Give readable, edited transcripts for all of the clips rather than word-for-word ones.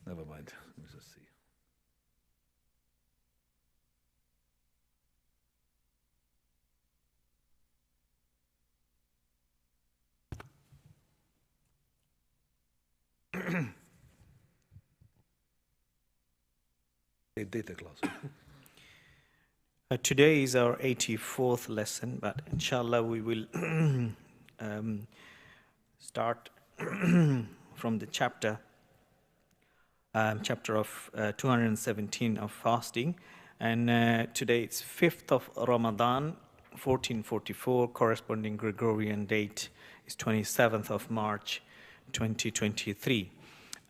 Never mind. Let me just see. Data class. Today is our 84th lesson, but inshallah we will start from the chapter of 217 of fasting. And today it's 5th of Ramadan, 1444, corresponding Gregorian date is 27th of March, 2023.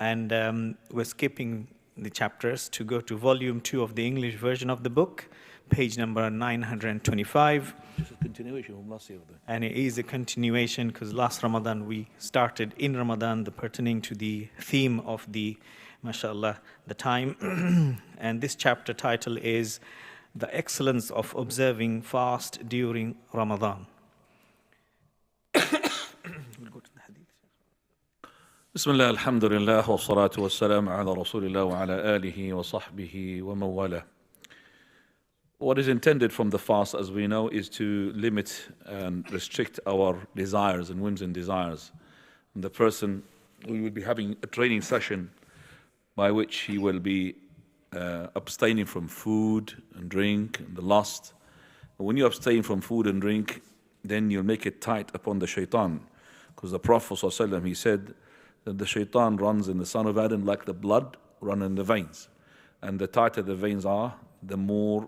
And we're skipping the chapters to go to volume 2 of the English version of the book, page number 925. Just a continuation from last year. And it is a continuation because last Ramadan we started in Ramadan, pertaining to the theme of the, mashallah, the time. And this chapter title is The Excellence of Observing Fast During Ramadan. بسم الله الحمد لله والصلاة والسلام على رسول الله وعلى آله وصحبه ومن والاه. What is intended from the fast, as we know, is to limit and restrict our desires and whims and desires. And the person, we will be having a training session by which he will be abstaining from food and drink and the lust. And when you abstain from food and drink, then you'll make it tight upon the shaitan. Because the Prophet ﷺ, he said that the shaitan runs in the son of Adam like the blood run in the veins. And the tighter the veins are, the more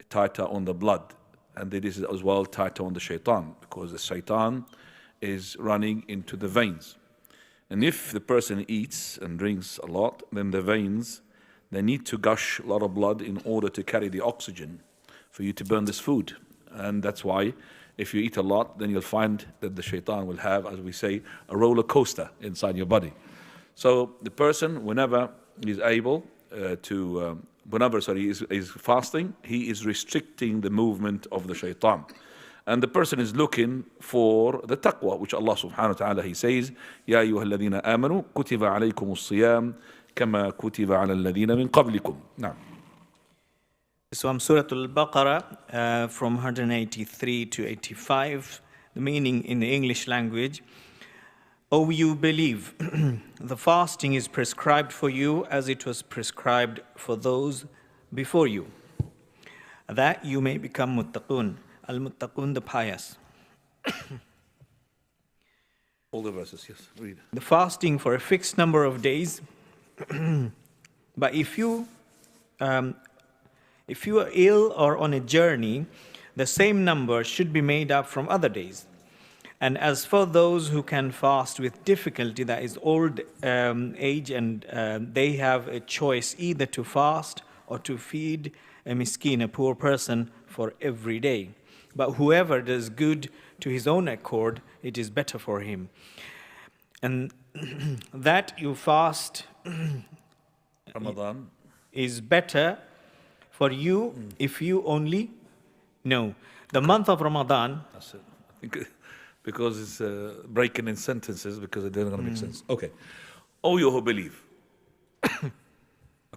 tighter on the blood. And it is as well tighter on the shaitan, because the shaitan is running into the veins. And if the person eats and drinks a lot, then the veins, they need to gush a lot of blood in order to carry the oxygen for you to burn this food. And that's why if you eat a lot, then you'll find that the shaitan will have, as we say, a roller coaster inside your body. So the person, whenever he's able is fasting, he is restricting the movement of the shaitan. And the person is looking for the taqwa, which Allah subhanahu wa ta'ala, he says, يَا أَيُّهَا الَّذِينَ آمَنُوا كُتِبَ عَلَيْكُمُ الصِّيَامِ كَمَا كُتِبَ عَلَى الَّذِينَ مِنْ قَبْلِكُمْ. Now. So I'm Surah Al-Baqarah from 183 to 85, the meaning in the English language. O you believe, the fasting is prescribed for you as it was prescribed for those before you, that you may become muttaqun. Al-muttaqun, the pious. All the verses, yes, read. The fasting for a fixed number of days, but if you are ill or on a journey, the same number should be made up from other days. And as for those who can fast with difficulty, that is old age, and they have a choice either to fast or to feed a miskin, a poor person, for every day. But whoever does good to his own accord, it is better for him. And that you fast Ramadan is better for you if you only know. The month of Ramadan. That's it. I think because it's breaking in sentences, because it doesn't going to make sense. Okay. O you who believe. A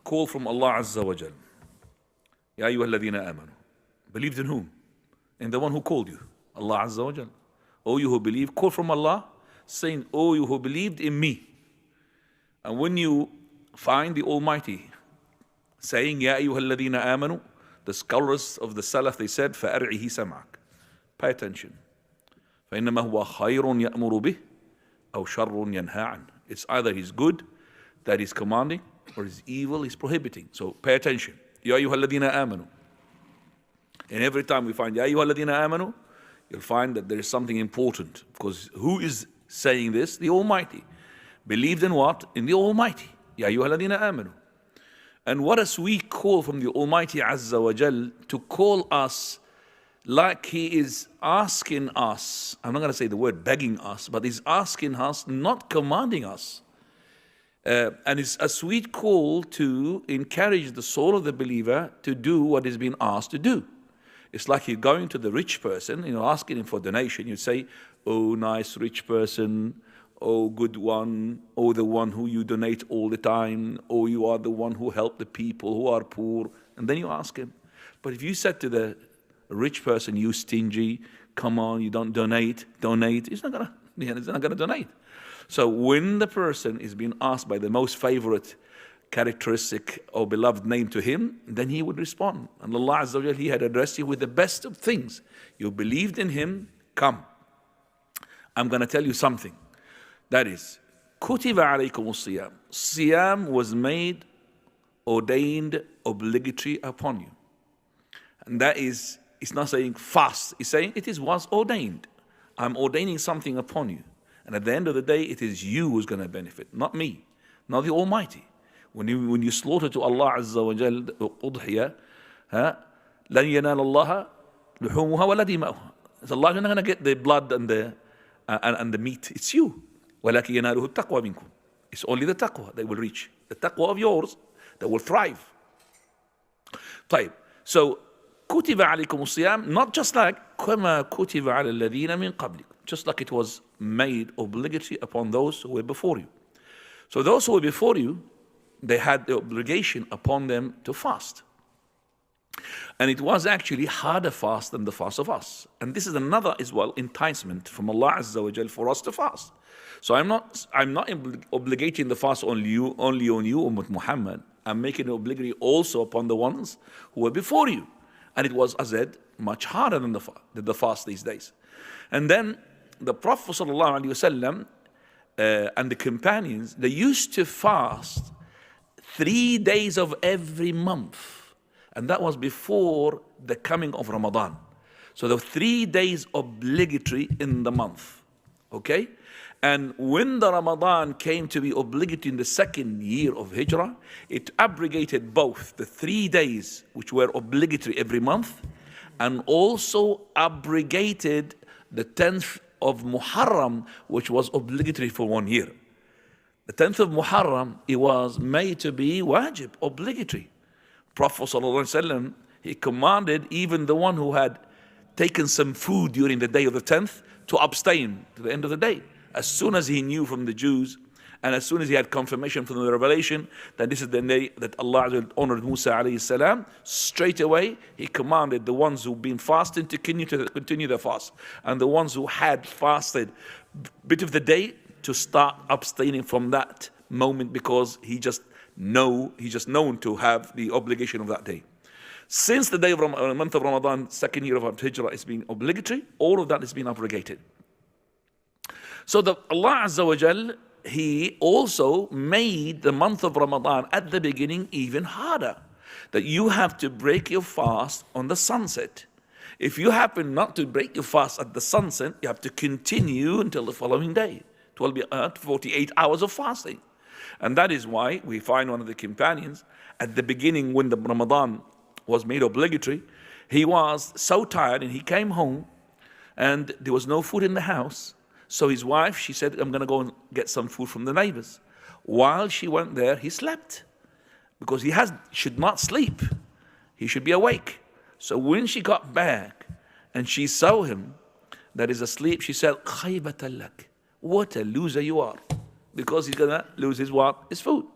call from Allah Azza wa Jal. Ya ayyuha alladhina amanu. Believed in whom? In the one who called you. Allah Azza wa Jal. O you who believe. Call from Allah saying, O you who believed in me. And when you find the Almighty saying, Ya ayyuha alladhina amanu, the scholars of the Salaf, they said, فَأَرْعِهِ سَمْعَكَ. Pay attention. فَإِنَّمَا هُوَ خَيْرٌ يَأْمُرُ بِهِ أَوْ شَرٌ يَنْهَى عَنْهُ. It's either he's good, that he's commanding, or he's evil, he's prohibiting. So pay attention. Ya ayyuha alladhina amanu. And every time we find Ya ayyuha alladhina amanu, you'll find that there is something important. Because who is saying this? The Almighty. Believed in what? In the Almighty. Ya ayyuha alladhina amanu. And what a sweet call from the Almighty Azza wa Jal to call us like He is asking us. I'm not going to say the word begging us, but He's asking us, not commanding us. And it's a sweet call to encourage the soul of the believer to do what is being asked to do. It's like you're going to the rich person, asking him for donation. You say, oh, nice rich person, oh good one, oh the one who you donate all the time, oh you are the one who help the people who are poor. And then you ask him. But if you said to the rich person, you stingy, come on, you don't donate, he's not gonna donate. So when the person is being asked by the most favorite characteristic or beloved name to him, then he would respond. And Allah Azza wa Jal, He had addressed you with the best of things. You believed in Him, come. I'm going to tell you something. That is, kutiba alaykum siyam. Siyam was made, ordained, obligatory upon you. And that is, it's not saying fast. It's saying was ordained. I'm ordaining something upon you. And at the end of the day, it is you who's going to benefit, not me, not the Almighty. When you slaughter to Allah Azza wa Jal udhiyah, لَنْ يَنَالَ اللَّهَ لُحُومُهَا وَلَا دِمَاؤُهَا. So Allah is not going to get the blood and the meat. It's you. وَلَكِنْ يَنَالُهُ التَّقْوَى مِنْكُمْ. It's only the taqwa that will reach. The taqwa of yours that will thrive. طيب. So, كُتِبَ عَلَيْكُمُ الصِّيَامِ, not just like كَمَا كُتِبَ عَلَى الَّذِينَ مِنْ قَبْلِكُم. Just like it was made obligatory upon those who were before you. So those who were before you, they had the obligation upon them to fast. And it was actually harder fast than the fast of us. And this is another as well enticement from Allah Azza wa Jal for us to fast. So I'm not obligating the fast only on you, Ummah Muhammad. I'm making it obligatory also upon the ones who were before you. And it was, as I said, much harder than the fast these days. And then the Prophet sallallahu alaihi wasallam and the companions, they used to fast 3 days of every month. And that was before the coming of Ramadan. So the 3 days obligatory in the month. Okay? And when the Ramadan came to be obligatory in the second year of Hijrah, it abrogated both the 3 days which were obligatory every month and also abrogated the 10th of Muharram, which was obligatory for 1 year. The 10th of Muharram, it was made to be wajib, obligatory. Prophet ﷺ, he commanded even the one who had taken some food during the day of the 10th to abstain to the end of the day. As soon as he knew from the Jews, and as soon as he had confirmation from the revelation that this is the day that Allah honored Musa alayhi salam, straight away he commanded the ones who've been fasting to continue their fast, and the ones who had fasted bit of the day to start abstaining from that moment, because he's just known to have the obligation of that day. Since the day of month of Ramadan, second year of Hijrah, is being obligatory, all of that is being abrogated. So Allah Azza wa Jal, He also made the month of Ramadan at the beginning even harder. That you have to break your fast on the sunset. If you happen not to break your fast at the sunset, you have to continue until the following day. 48 hours of fasting. And that is why we find one of the companions, at the beginning when the Ramadan was made obligatory, he was so tired and he came home and there was no food in the house. So his wife, she said, I'm going to go and get some food from the neighbors. While she went there, he slept. Because he should not sleep. He should be awake. So when she got back and she saw him that is asleep, she said, "Khaybatan lak." What a loser you are. Because he's going to lose his what? His food.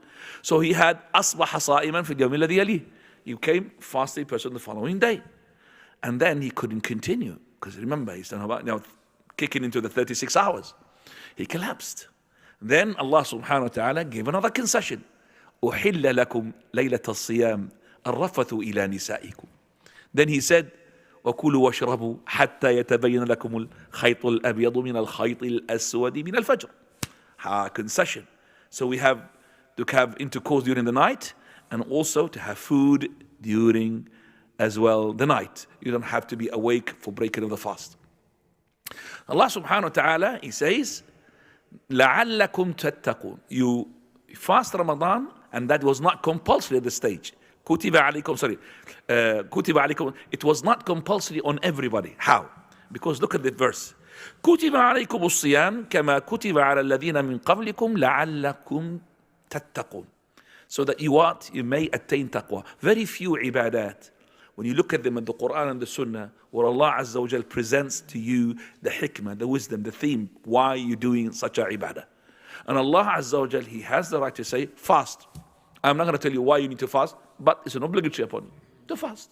So he had أصبح صائما في اليوم الذي يليه. He became fasting person the following day. And then he couldn't continue. Because remember, he's now kicking into the 36 hours. He collapsed. Then Allah subhanahu wa ta'ala gave another concession. أُحِلَّ لَكُمْ لَيْلَةَ الصِّيَامِ الرَّفَثُ إِلَى نِسَائِكُمْ. Then he said, وَكُلُوا وَاشْرَبُوا حَتَّى يَتَبَيَّنَ لَكُمُ الْخَيْطُ الْأَبْيَضُ مِنَ الْخَيْطِ الْأَسْوَدِ مِنَ الْفَجْرِ. Concession. So we have to have intercourse during the night and also to have food during as well the night. You don't have to be awake for breaking of the fast. Allah subhanahu wa ta'ala, He says, لَعَلَّكُمْ تَتَّقُونَ. You fast Ramadan, and that was not compulsory at the stage. كُتِبَ عَلَيْكُمْ. It was not compulsory on everybody. How? Because look at the verse. كُتِبَ عَلَيْكُمُ الصِّيَامِ كَمَا كُتِبَ عَلَى الَّذِينَ مِنْ قَبْلِكُمْ لَعَلَّكُمْ تَتَّقُونَ. So that you may attain taqwa. Very few ibadat, when you look at them in the Quran and the Sunnah, where Allah Azza wa Jal presents to you the hikmah, the wisdom, the theme, why you're doing such a ibadah. And Allah Azza wa Jal, He has the right to say, fast. I'm not going to tell you why you need to fast, but it's an obligatory upon you to fast.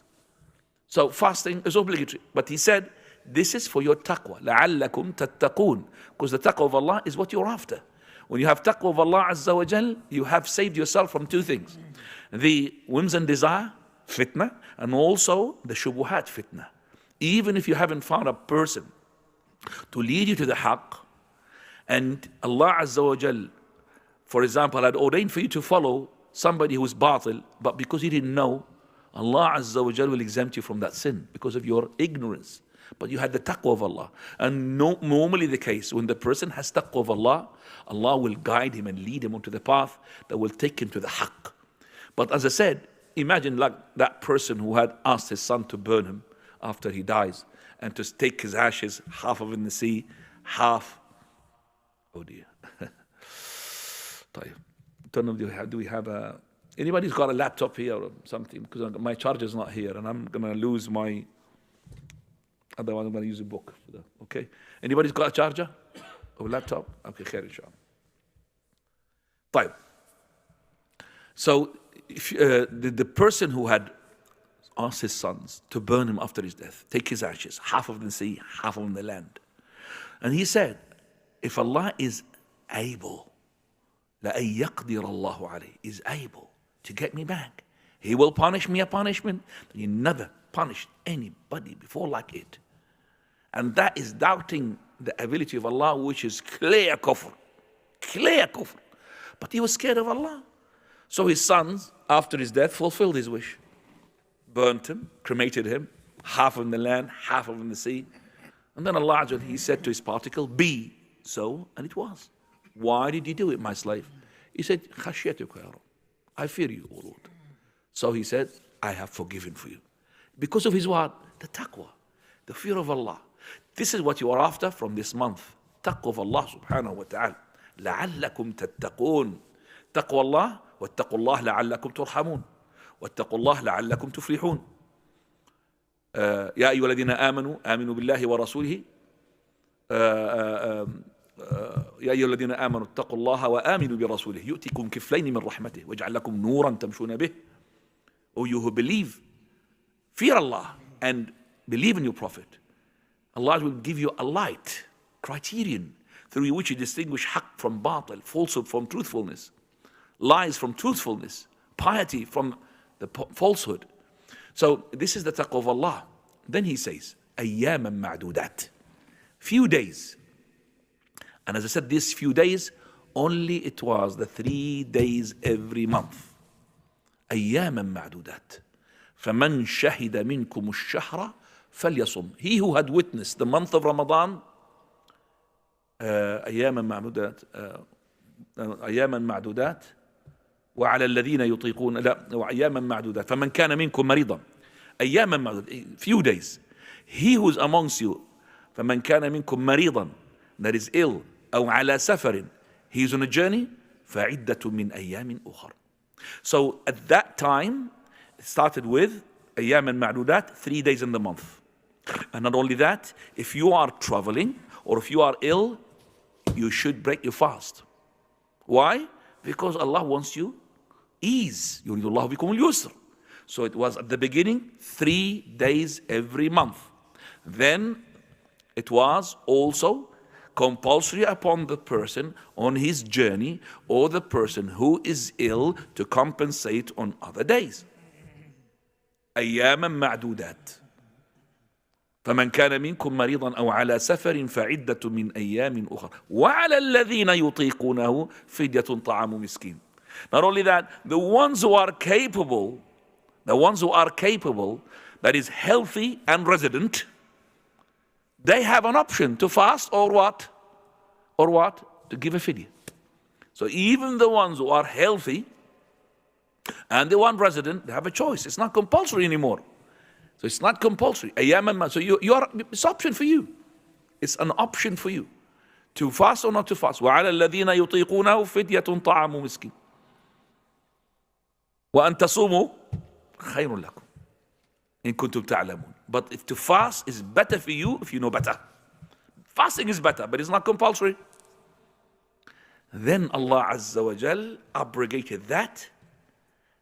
So fasting is obligatory. But He said, this is for your taqwa. لَعَلَّكُمْ تَتَّقُونَ. Because the taqwa of Allah is what you're after. When you have taqwa of Allah Azza wa Jal, you have saved yourself from two things. The whims and desire, fitna, and also the shubuhat fitna. Even if you haven't found a person to lead you to the haqq, and Allah Azza wa Jal, for example, had ordained for you to follow somebody who is batil, but because you didn't know, Allah Azza wa Jal will exempt you from that sin because of your ignorance. But you had the taqwa of Allah. And normally the case, when the person has taqwa of Allah, Allah will guide him and lead him onto the path that will take him to the haqq. But as I said, imagine like that person who had asked his son to burn him after he dies, and to take his ashes, half of in the sea, half, oh dear. Don't know, do we have a, anybody's got a laptop here or something? Because my charger's not here and I'm going to lose my, otherwise I'm going to use a book for that. Okay? Anybody's got a charger or a laptop? Okay, khair inshallah. طيب. So if, the person who had asked his sons to burn him after his death, take his ashes, half of the sea, half of the land. And he said, if Allah is able, لَأَن يَقْدِرَ اللَّهُ عَلَيْهِ, is able to get me back, He will punish me a punishment that He never punished anybody before like it. And that is doubting the ability of Allah, which is clear kufr. Clear kufr. But he was scared of Allah. So his sons, after his death, fulfilled his wish. Burnt him, cremated him, half in the land, half in the sea. And then Allah, He said to his particle, be so, and it was. Why did you do it, my slave? He said, خَشْيَتُكَ يَا رَبِّ, I fear you, O Lord. So he said, I have forgiven for you. Because of his what? The taqwa, the fear of Allah. This is what you are after from this month. Taqwa of Allah subhanahu wa ta'ala. لَعَلَّكُمْ تَتَّقُونَ. تقوى الله واتقوا الله لعلكم ترحمون واتقوا الله لعلكم تفلحون. يا أيها الذين آمنوا بالله ورسوله يا أيها الذين آمنوا اتقوا الله وآمنوا برسوله يؤتكم كفلين من رحمته واجعل لكم نورا تمشون به. O you who believe, fear Allah and believe in your Prophet, Allah will give you a light, criterion, through which you distinguish haqq from batil, falsehood from truthfulness, lies from truthfulness, piety from the falsehood. So this is the taqwa of Allah. Then he says, أياما معدودات, few days. And as I said, these few days, only it was the 3 days every month. أياما معدودات. فمن شهد منكم الشهر فليصم. He who had witnessed the month of Ramadan, أياما معدودات أياما معدودات وعلى الذين يطيقون لا وأياما معدودات فمن كان منكم مريضا أياما معدودات, few days. He who is amongst you, فمن كان منكم مريضا, that is ill, أو على سفر, he is on a journey, فعدة من أيام أخر. So at that time it started with أياما معدودات, 3 days in the month. And not only that, if you are traveling or if you are ill, you should break your fast. Why? Because Allah wants you ease. يريد الله بكم اليسر. So it was at the beginning 3 days every month. Then it was also compulsory upon the person on his journey or the person who is ill to compensate on other days. أياما معدودات. فمن كان منكم مريضا أو على سفر فعدة من أيام أخرى وعلى الذين يطيقونه فدية طعام مسكين. Not only that, the ones who are capable, that is healthy and resident, they have an option to fast or what? To give a fidya. So even the ones who are healthy and the one resident, they have a choice. It's not compulsory anymore. So it's not compulsory. So it's an option for you. It's an option for you to fast or not to fast. وَعَلَى الَّذِينَ يُطِيقُونَهُ فِدْيَةٌ طَعَامُ مِسْكِينٍ وَأَن تَصُومُوا خَيْرٌ لَكُمْ إِن كُنتُمْ تَعْلَمُونَ. But if to fast is better for you if you know better. Fasting is better, but it's not compulsory. Then Allah Azza wa Jal abrogated that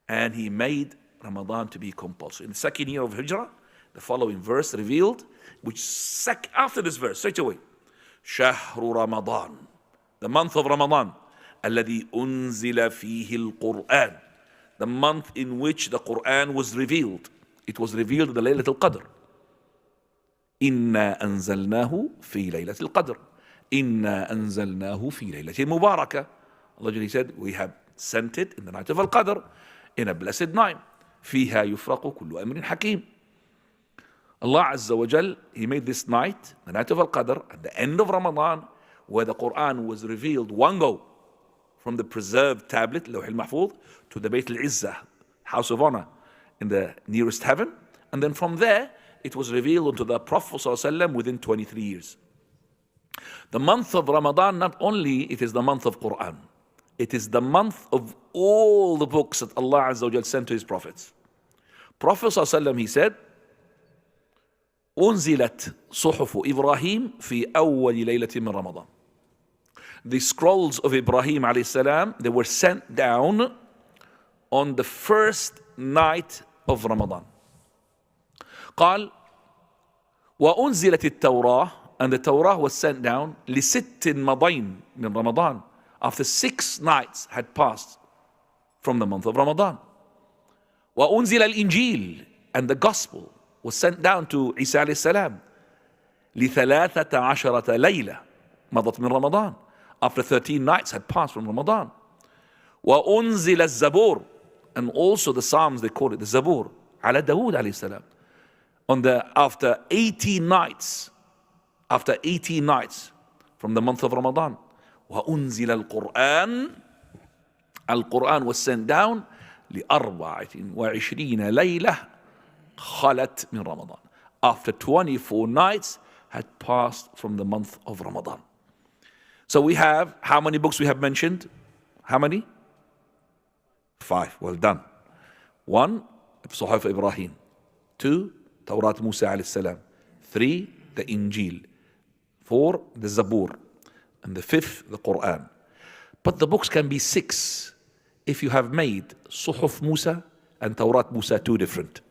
and He made Ramadan to be compulsory. In the second year of Hijrah, the following verse revealed, which after this verse, straight away, شهر رمضان, the month of Ramadan, الذي أنزل فيه القرآن, the month in which the Quran was revealed. It was revealed in the Laylatul Qadr. إنا أنزلناه في ليلة القدر. إنا أنزلناه في ليلة مباركة. Allah said, we have sent it in the night of Al-Qadr, in a blessed night. فيها يفرق كل أمر حكيم. Allah Azza wa Jal, He made this night, the night of Al-Qadr, at the end of Ramadan, where the Quran was revealed one go, from the preserved tablet, Lawh al-Mahfuz, to the Bayt al-Izzah, house of honor, in the nearest heaven. And then from there, it was revealed unto the Prophet ﷺ within 23 years. The month of Ramadan, not only it is the month of Quran, it is the month of all the books that Allah Azza wa Jal sent to His prophets. Prophet ﷺ, he said, أنزلت صحف إبراهيم في أول ليلة من رمضان. The scrolls of Ibrahim alayhi salam, they were sent down on the first night of Ramadan. قال وأنزلت التوراة, and the Torah was sent down لست مضين من رمضان, after 6 nights had passed from the month of Ramadan. وأنزل الإنجيل, and the gospel was sent down to Isa alayhi salam لثلاثة عشرة ليلة مضت من رمضان, after 13 nights had passed from Ramadan. وأنزل الزبور, and also the Psalms, they call it the Zabur, على داود عليه السلام, after 18 nights from the month of Ramadan. وأنزل القرآن, Al-Quran was sent down لأربعة وعشرين ليلة خلت من رمضان, after 24 nights had passed from the month of Ramadan. So we have, how many books we have mentioned? How many? 5. Well done. 1, Suhuf Ibrahim. 2, Tawrat Musa alayhi salam. 3, the Injil. 4, the Zabur. And the 5th, the Quran. But the books can be 6 if you have made Suhuf Musa and Tawrat Musa 2 different.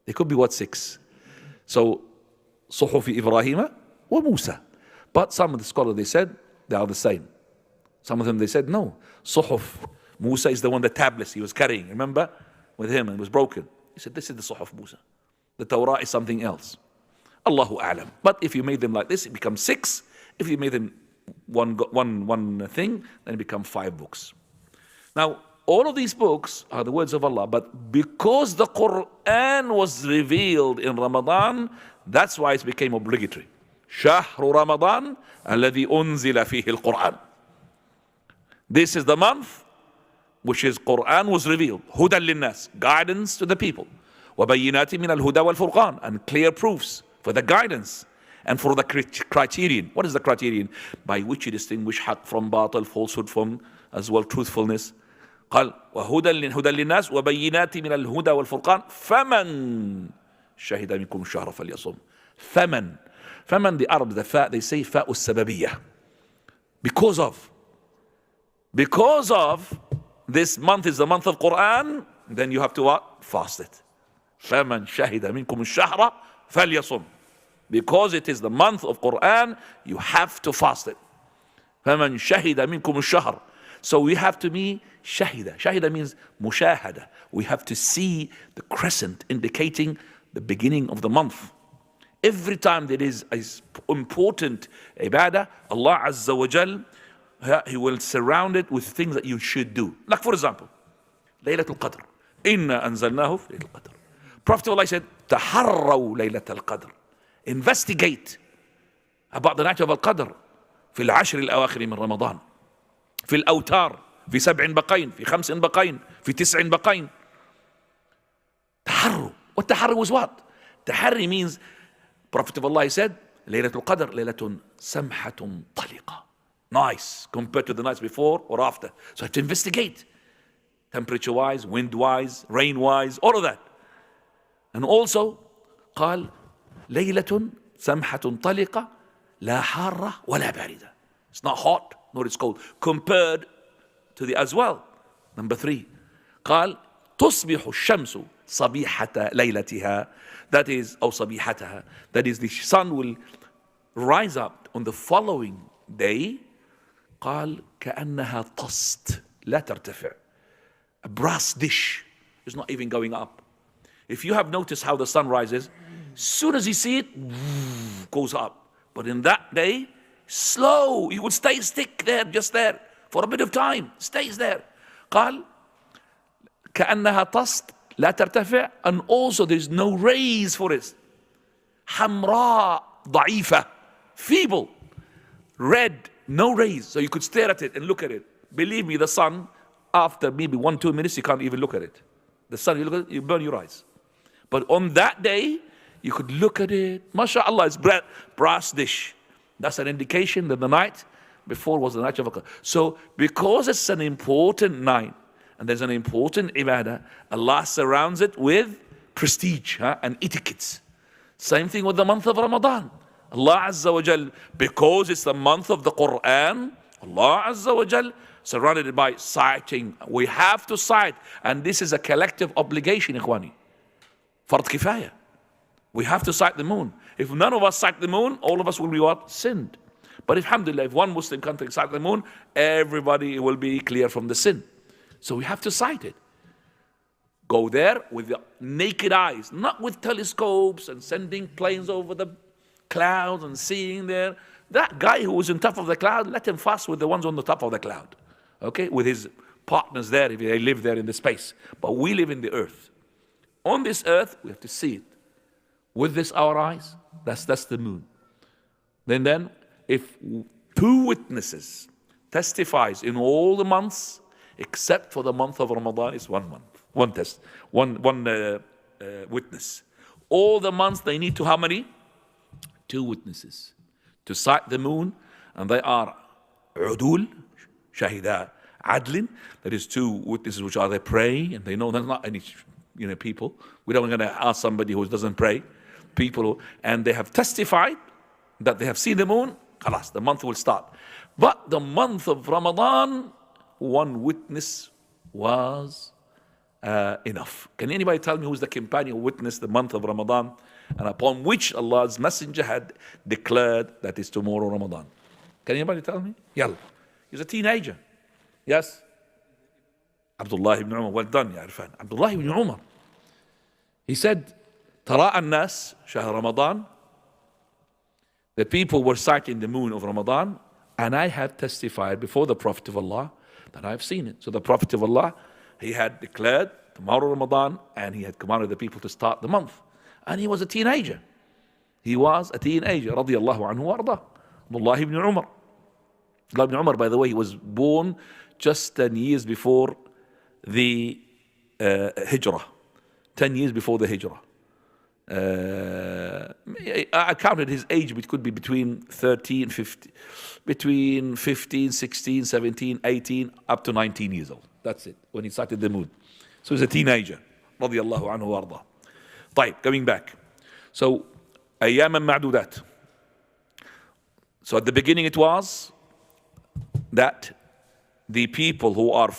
They could be what, 6? So, Suhuf Ibrahim or Musa. But some of the scholars, they said, they are the same. Some of them, they said, no. Suhuf Musa is the one, the tablets he was carrying, remember? With him, and it was broken. He said, this is the Suhuf Musa. The Torah is something else. Allahu A'lam. But if you made them like this, it becomes 6. If you made them one thing, then it becomes 5 books. Now, all of these books are the words of Allah, but because the Quran was revealed in Ramadan, that's why it became obligatory. شهر رمضان الذي أنزل فيه القرآن. This is the month which is Quran was revealed. هدى للناس, guidance to the people. وبينات من الهدى والفرقان, and clear proofs for the guidance and for the criterion. What is the criterion? By which you distinguish haq from batil, falsehood from as well truthfulness. قال وهدى للناس وبينات من الهدى والفرقان فمن شهد منكم الشهر فليصم. فمن, the Arabs, the fa, they say fa'u sababiyah. Because of this month is the month of Quran, then you have to what? Fast it. فمن شهد منكم الشهر فليصم. Because it is the month of Quran, you have to fast it. فمن شهد منكم الشهر. So we have to be shahida. Shahida means mushahada. We have to see the crescent indicating the beginning of the month. Every time there is an important ibadah, Allah Azza wa Jal, He will surround it with things that you should do. Like for example, Laylatul Qadr. Inna anzalnahu fi Laylatul Qadr. Prophet Allah said, Taharraw Laylatul Qadr. Investigate about the night of Al-Qadr. في العشر الأواخر من رمضان. في الأوتار. في 7 بقين. في 5 بقين. في 9 بقين. Taharru. What Taharru was what? Taharri means, Prophet of Allah said, Laylatul Qadr, Laylatun Samhatun Taliqa. Nice, compared to the nights before or after. So I have to investigate. Temperature wise, wind wise, rain wise, all of that. And also, قال ليلة سمحة طلقة لا حارة ولا باردة. It's not hot, what it's called, compared to the Azwal. Number 3, قال تصبح الشمس صبيحة ليلتها, that is, أو صبيحتها, that is, the sun will rise up on the following day. قال كأنها طست لا ترتفع, a brass dish is not even going up. If you have noticed how the sun rises, as soon as you see it, goes up. But in that day, slow, you would stick there, just there, for a bit of time, stays there. قال كأنها طست لا ترتفع, and also there's no rays for it. حمراء ضعيفة, feeble, red, no rays, so you could stare at it and look at it. Believe me, the sun, after maybe 1-2 minutes, you can't even look at it. The sun, you look at it, you burn your eyes. But on that day, you could look at it. MashaAllah, it's brass dish. That's an indication that the night before was the night of Qadr. So because it's an important night and there's an important ibadah, Allah surrounds it with prestige and etiquettes. Same thing with the month of Ramadan. Allah Azza wa Jal, because it's the month of the Quran, Allah Azza wa Jal surrounded it by sighting. We have to sight, and this is a collective obligation, ikhwani. Fard kifaya. We have to sight the moon. If none of us sight the moon, all of us will be what? Sinned. But if, alhamdulillah, if one Muslim country sight the moon, everybody will be clear from the sin. So we have to sight it. Go there with the naked eyes, not with telescopes and sending planes over the clouds and seeing there. That guy who was on top of the cloud, let him fast with the ones on the top of the cloud. Okay, with his partners there, if they live there in the space. But we live in the earth. On this earth, we have to see it. With this our eyes, that's the moon. Then if 2 witnesses testifies in all the months, except for the month of Ramadan, is 1 month. One witness. All the months they need to how many? 2 witnesses to sight the moon, and they are udul, shahida, adlin. That is 2 witnesses which are they pray, and they know there's not any people. We don't want to ask somebody who doesn't pray. People, and they have testified that they have seen the moon. Khalas, the month will start. But the month of Ramadan, 1 witness was enough. Can anybody tell me who's the companion who witnessed the month of Ramadan and upon which Allah's Messenger had declared that is tomorrow Ramadan? Can anybody tell me? Yalla. He's a teenager. Yes? Abdullah ibn Umar. Well done, ya Irfan. Abdullah ibn Umar. He said, تراءى الناس شهر رمضان. The people were sighting the moon of Ramadan, and I have testified before the Prophet of Allah that I have seen it. So the Prophet of Allah, he had declared tomorrow Ramadan, and he had commanded the people to start the month. And he was a teenager. He was a teenager, radiallahu anhu wa ardah. Abdullah ibn Umar. Abdullah ibn Umar, by the way, he was born just 10 years before the Hijrah. 10 years before the Hijrah. I counted his age, but it could be between 13, 15, between 15, 16, 17, 18, up to 19 years old. That's it, when he sighted the moon. So he's a teenager. رضي الله عنه وارضاه. طيب, going back. So, أياما معدودات. So at the beginning it was that the people who are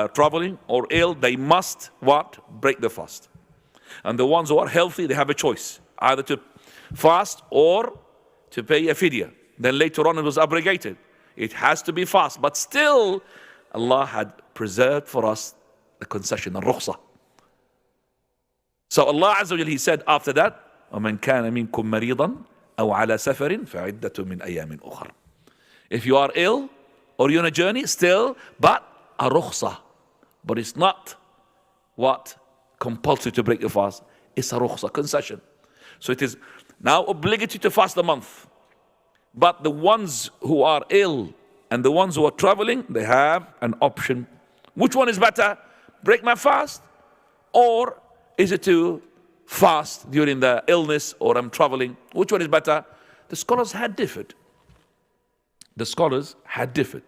traveling or ill, they must what? Break the fast. And the ones who are healthy, they have a choice, either to fast or to pay a fidya. Then later on it was abrogated. It has to be fast, but still Allah had preserved for us the concession, the rukhsah. So Allah Azza wa Jalla, He said after that, وَمَنْ كَانَ مِنْكُمْ مَرِيضًا أَوْ عَلَى سَفَرٍ فَعِدَّةٌ مِنْ أَيَّامٍ أُخَرٍ. If you are ill or you're on a journey, still, but a rukhsah. But it's not what? Compulsory to break the fast. It's a rukhsah, concession. So it is now obligatory to fast the month. But the ones who are ill and the ones who are traveling, they have an option. Which one is better? Break my fast? Or is it to fast during the illness or I'm traveling? Which one is better? The scholars had differed. The scholars had differed.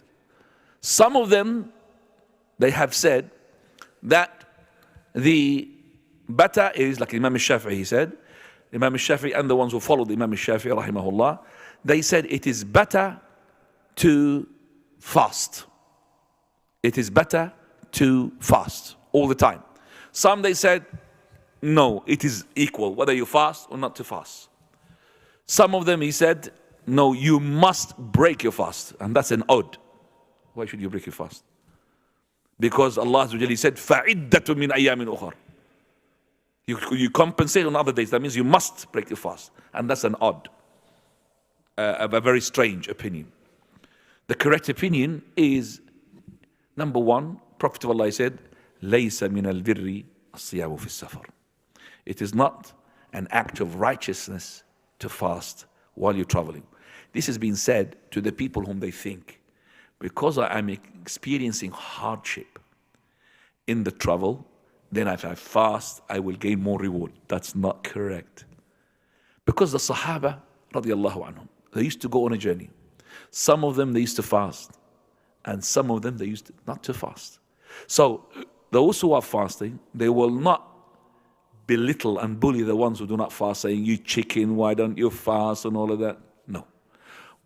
Some of them, they have said that the better is, like Imam al-Shafi'i, he said, Imam al-Shafi'i and the ones who followed Imam al-Shafi'i rahimahullah, they said it is better to fast. It is better to fast all the time. Some they said, no, it is equal, whether you fast or not to fast. Some of them he said, no, you must break your fast. And that's an odd. Why should you break your fast? Because Allah said, فَعِدَّةٌ مِّنْ أَيَّامٍ أُخَرٍ. You compensate on other days. That means you must break your fast. And that's an odd, a very strange opinion. The correct opinion is, number one, Prophet of Allah said, لَيْسَ مِنَ الْبِرِّ الصِّيَامُ فِي السَّفَرِ. It is not an act of righteousness to fast while you're traveling. This has been said to the people whom they think, because I am experiencing hardship in the travel, then if I fast, I will gain more reward. That's not correct. Because the Sahaba, radiallahu anhum, they used to go on a journey. Some of them, they used to fast. And some of them, they used not to fast. So, those who are fasting, they will not belittle and bully the ones who do not fast, saying, you chicken, why don't you fast, and all of that. No.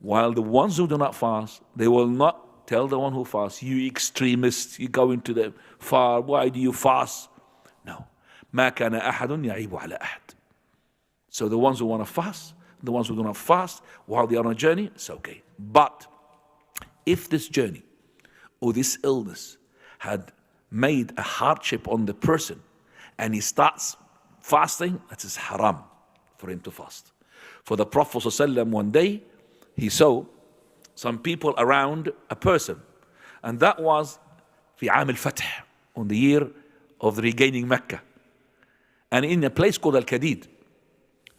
While the ones who do not fast, they will not tell the one who fasts, you extremist, you go into the far, why do you fast? No. ما كان أحد يعيب على أحد. So the ones who want to fast, the ones who do not fast, while they are on a journey, it's okay. But if this journey or this illness had made a hardship on the person and he starts fasting, that is haram for him to fast. For the Prophet ﷺ one day, he saw some people around a person, and that was في عام الفتح, on the year of the regaining Mecca, and in a place called Al-Kadid.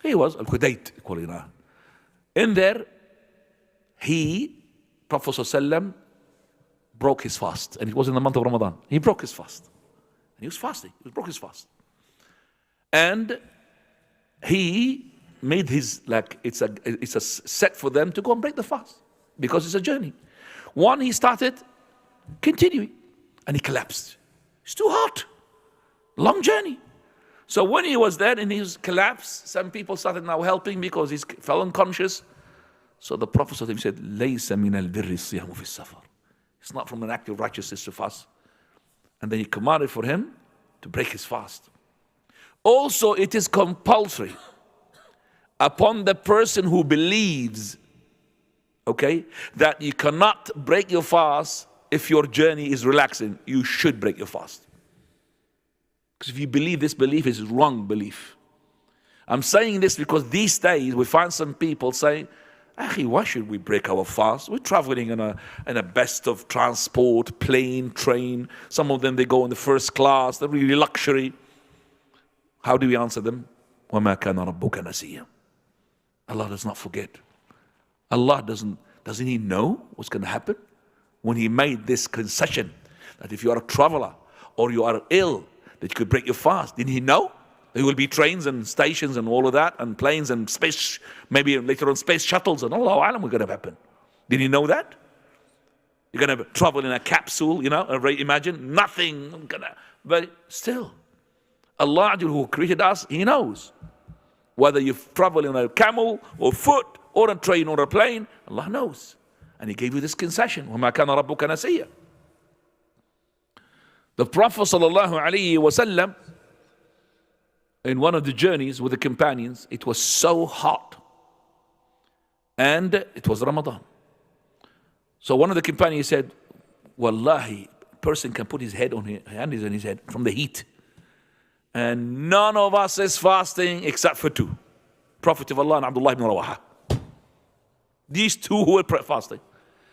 He was Al-Qudayt, in there, Prophet ﷺ broke his fast, and it was in the month of Ramadan. He broke his fast, and he was fasting. He broke his fast, and he made his, like, it's a set for them to go and break the fast because it's a journey. One, he started continuing, and he collapsed. It's too hot, long journey. So when he was there and he was collapsed, some people started now helping because he fell unconscious. So the Prophet said, لَيْسَ مِنَ الْبِرِّ الصِّيَامُ فِي السَّفَرِ. It's not from an act of righteousness to fast. And then he commanded for him to break his fast. Also, it is compulsory upon the person who believes, okay, that you cannot break your fast if your journey is relaxing. You should break your fast. Because if you believe this belief is wrong belief. I'm saying this because these days we find some people saying, why should we break our fast? We're traveling in a best of transport, plane, train. Some of them, they go in the first class, they're really luxury. How do we answer them? وَمَا كَانَ رَبُّكَ نَسِيًّا. Allah does not forget. Allah doesn't He know what's going to happen? When He made this concession that if you are a traveler or you are ill, that you could break your fast, didn't He know? There will be trains and stations and all of that, and planes and space, maybe later on space shuttles and all Alam are going to happen. Did He know that? You're going to travel in a capsule, imagine nothing. But still, Allah who created us, He knows. Whether you travel in a camel or foot or a train or a plane, Allah knows. And He gave you this concession. وَمَا كَانَ رَبُّكَ نَسِيًّا. The Prophet ﷺ, in one of the journeys with the companions, it was so hot. And it was Ramadan. So one of the companions said, Wallahi, a person can put his hand on his head from the heat. And none of us is fasting except for two. Prophet of Allah and Abdullah ibn Rawaha. These two who were fasting.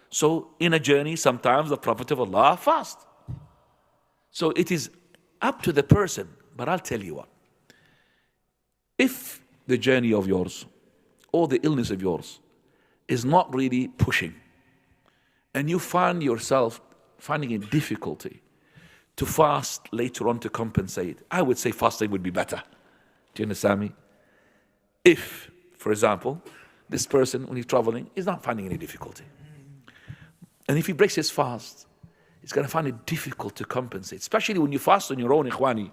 So in a journey, sometimes the Prophet of Allah fasts. So it is up to the person. But I'll tell you what. If the journey of yours or the illness of yours is not really pushing, and you find yourself finding it difficulty to fast later on to compensate, I would say fasting would be better. Do you understand me? If, for example, this person, when he's traveling, is not finding any difficulty. And if he breaks his fast, he's going to find it difficult to compensate. Especially when you fast on your own, ikhwani.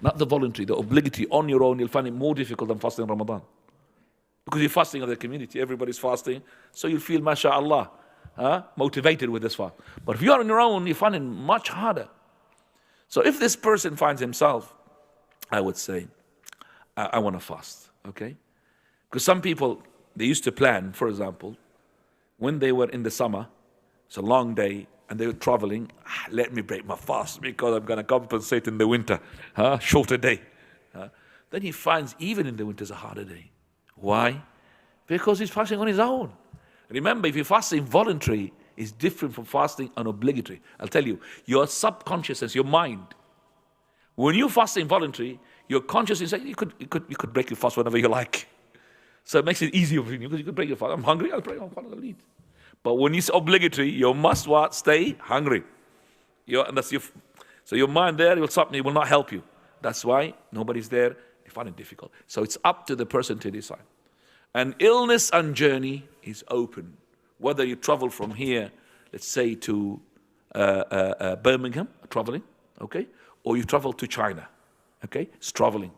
Not the voluntary, the obligatory on your own, you'll find it more difficult than fasting in Ramadan. Because you're fasting of the community, everybody's fasting. So you'll feel, mashallah, motivated with this fast. But if you are on your own, you find it much harder. So if this person finds himself, I would say, I want to fast, okay? Because some people, they used to plan, for example, when they were in the summer, it's a long day, and they were traveling, let me break my fast because I'm going to compensate in the winter, shorter day. Then he finds even in the winter is a harder day. Why? Because he's fasting on his own. Remember, if you're fasting voluntary, it's different from fasting on obligatory. I'll tell you, your subconsciousness, your mind, when you fasting voluntary, your consciousness, you could break your fast whenever you like. So it makes it easier for you because you could break your fast. I'm hungry, I'll break my fast, I'll eat. But when it's obligatory, you must what? Stay hungry. So your mind there will not help you. That's why nobody's there. You find it difficult. So it's up to the person to decide. And illness and journey is open. Whether you travel from here, let's say to Birmingham, traveling, okay, or you travel to China, okay, it's traveling.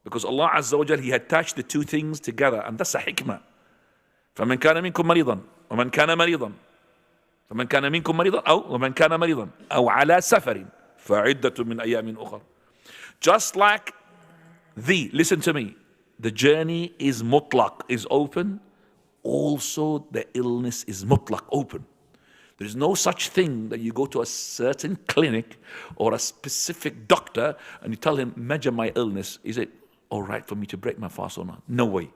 Because Allah Azza wa Jal, He attached the two things together, and that's a hikmah. فمن كان منكم مريضا ومن كان مريضا فمن كان منكم مريضا أو ومن كان مريضا أو على سفر فعدة من أيام أخر. Just like listen to me, the journey is mutlaq, is open. Also the illness is mutlaq, open. There is no such thing that you go to a certain clinic or a specific doctor and you tell him, measure my illness. Is it all right for me to break my fast or not? No way.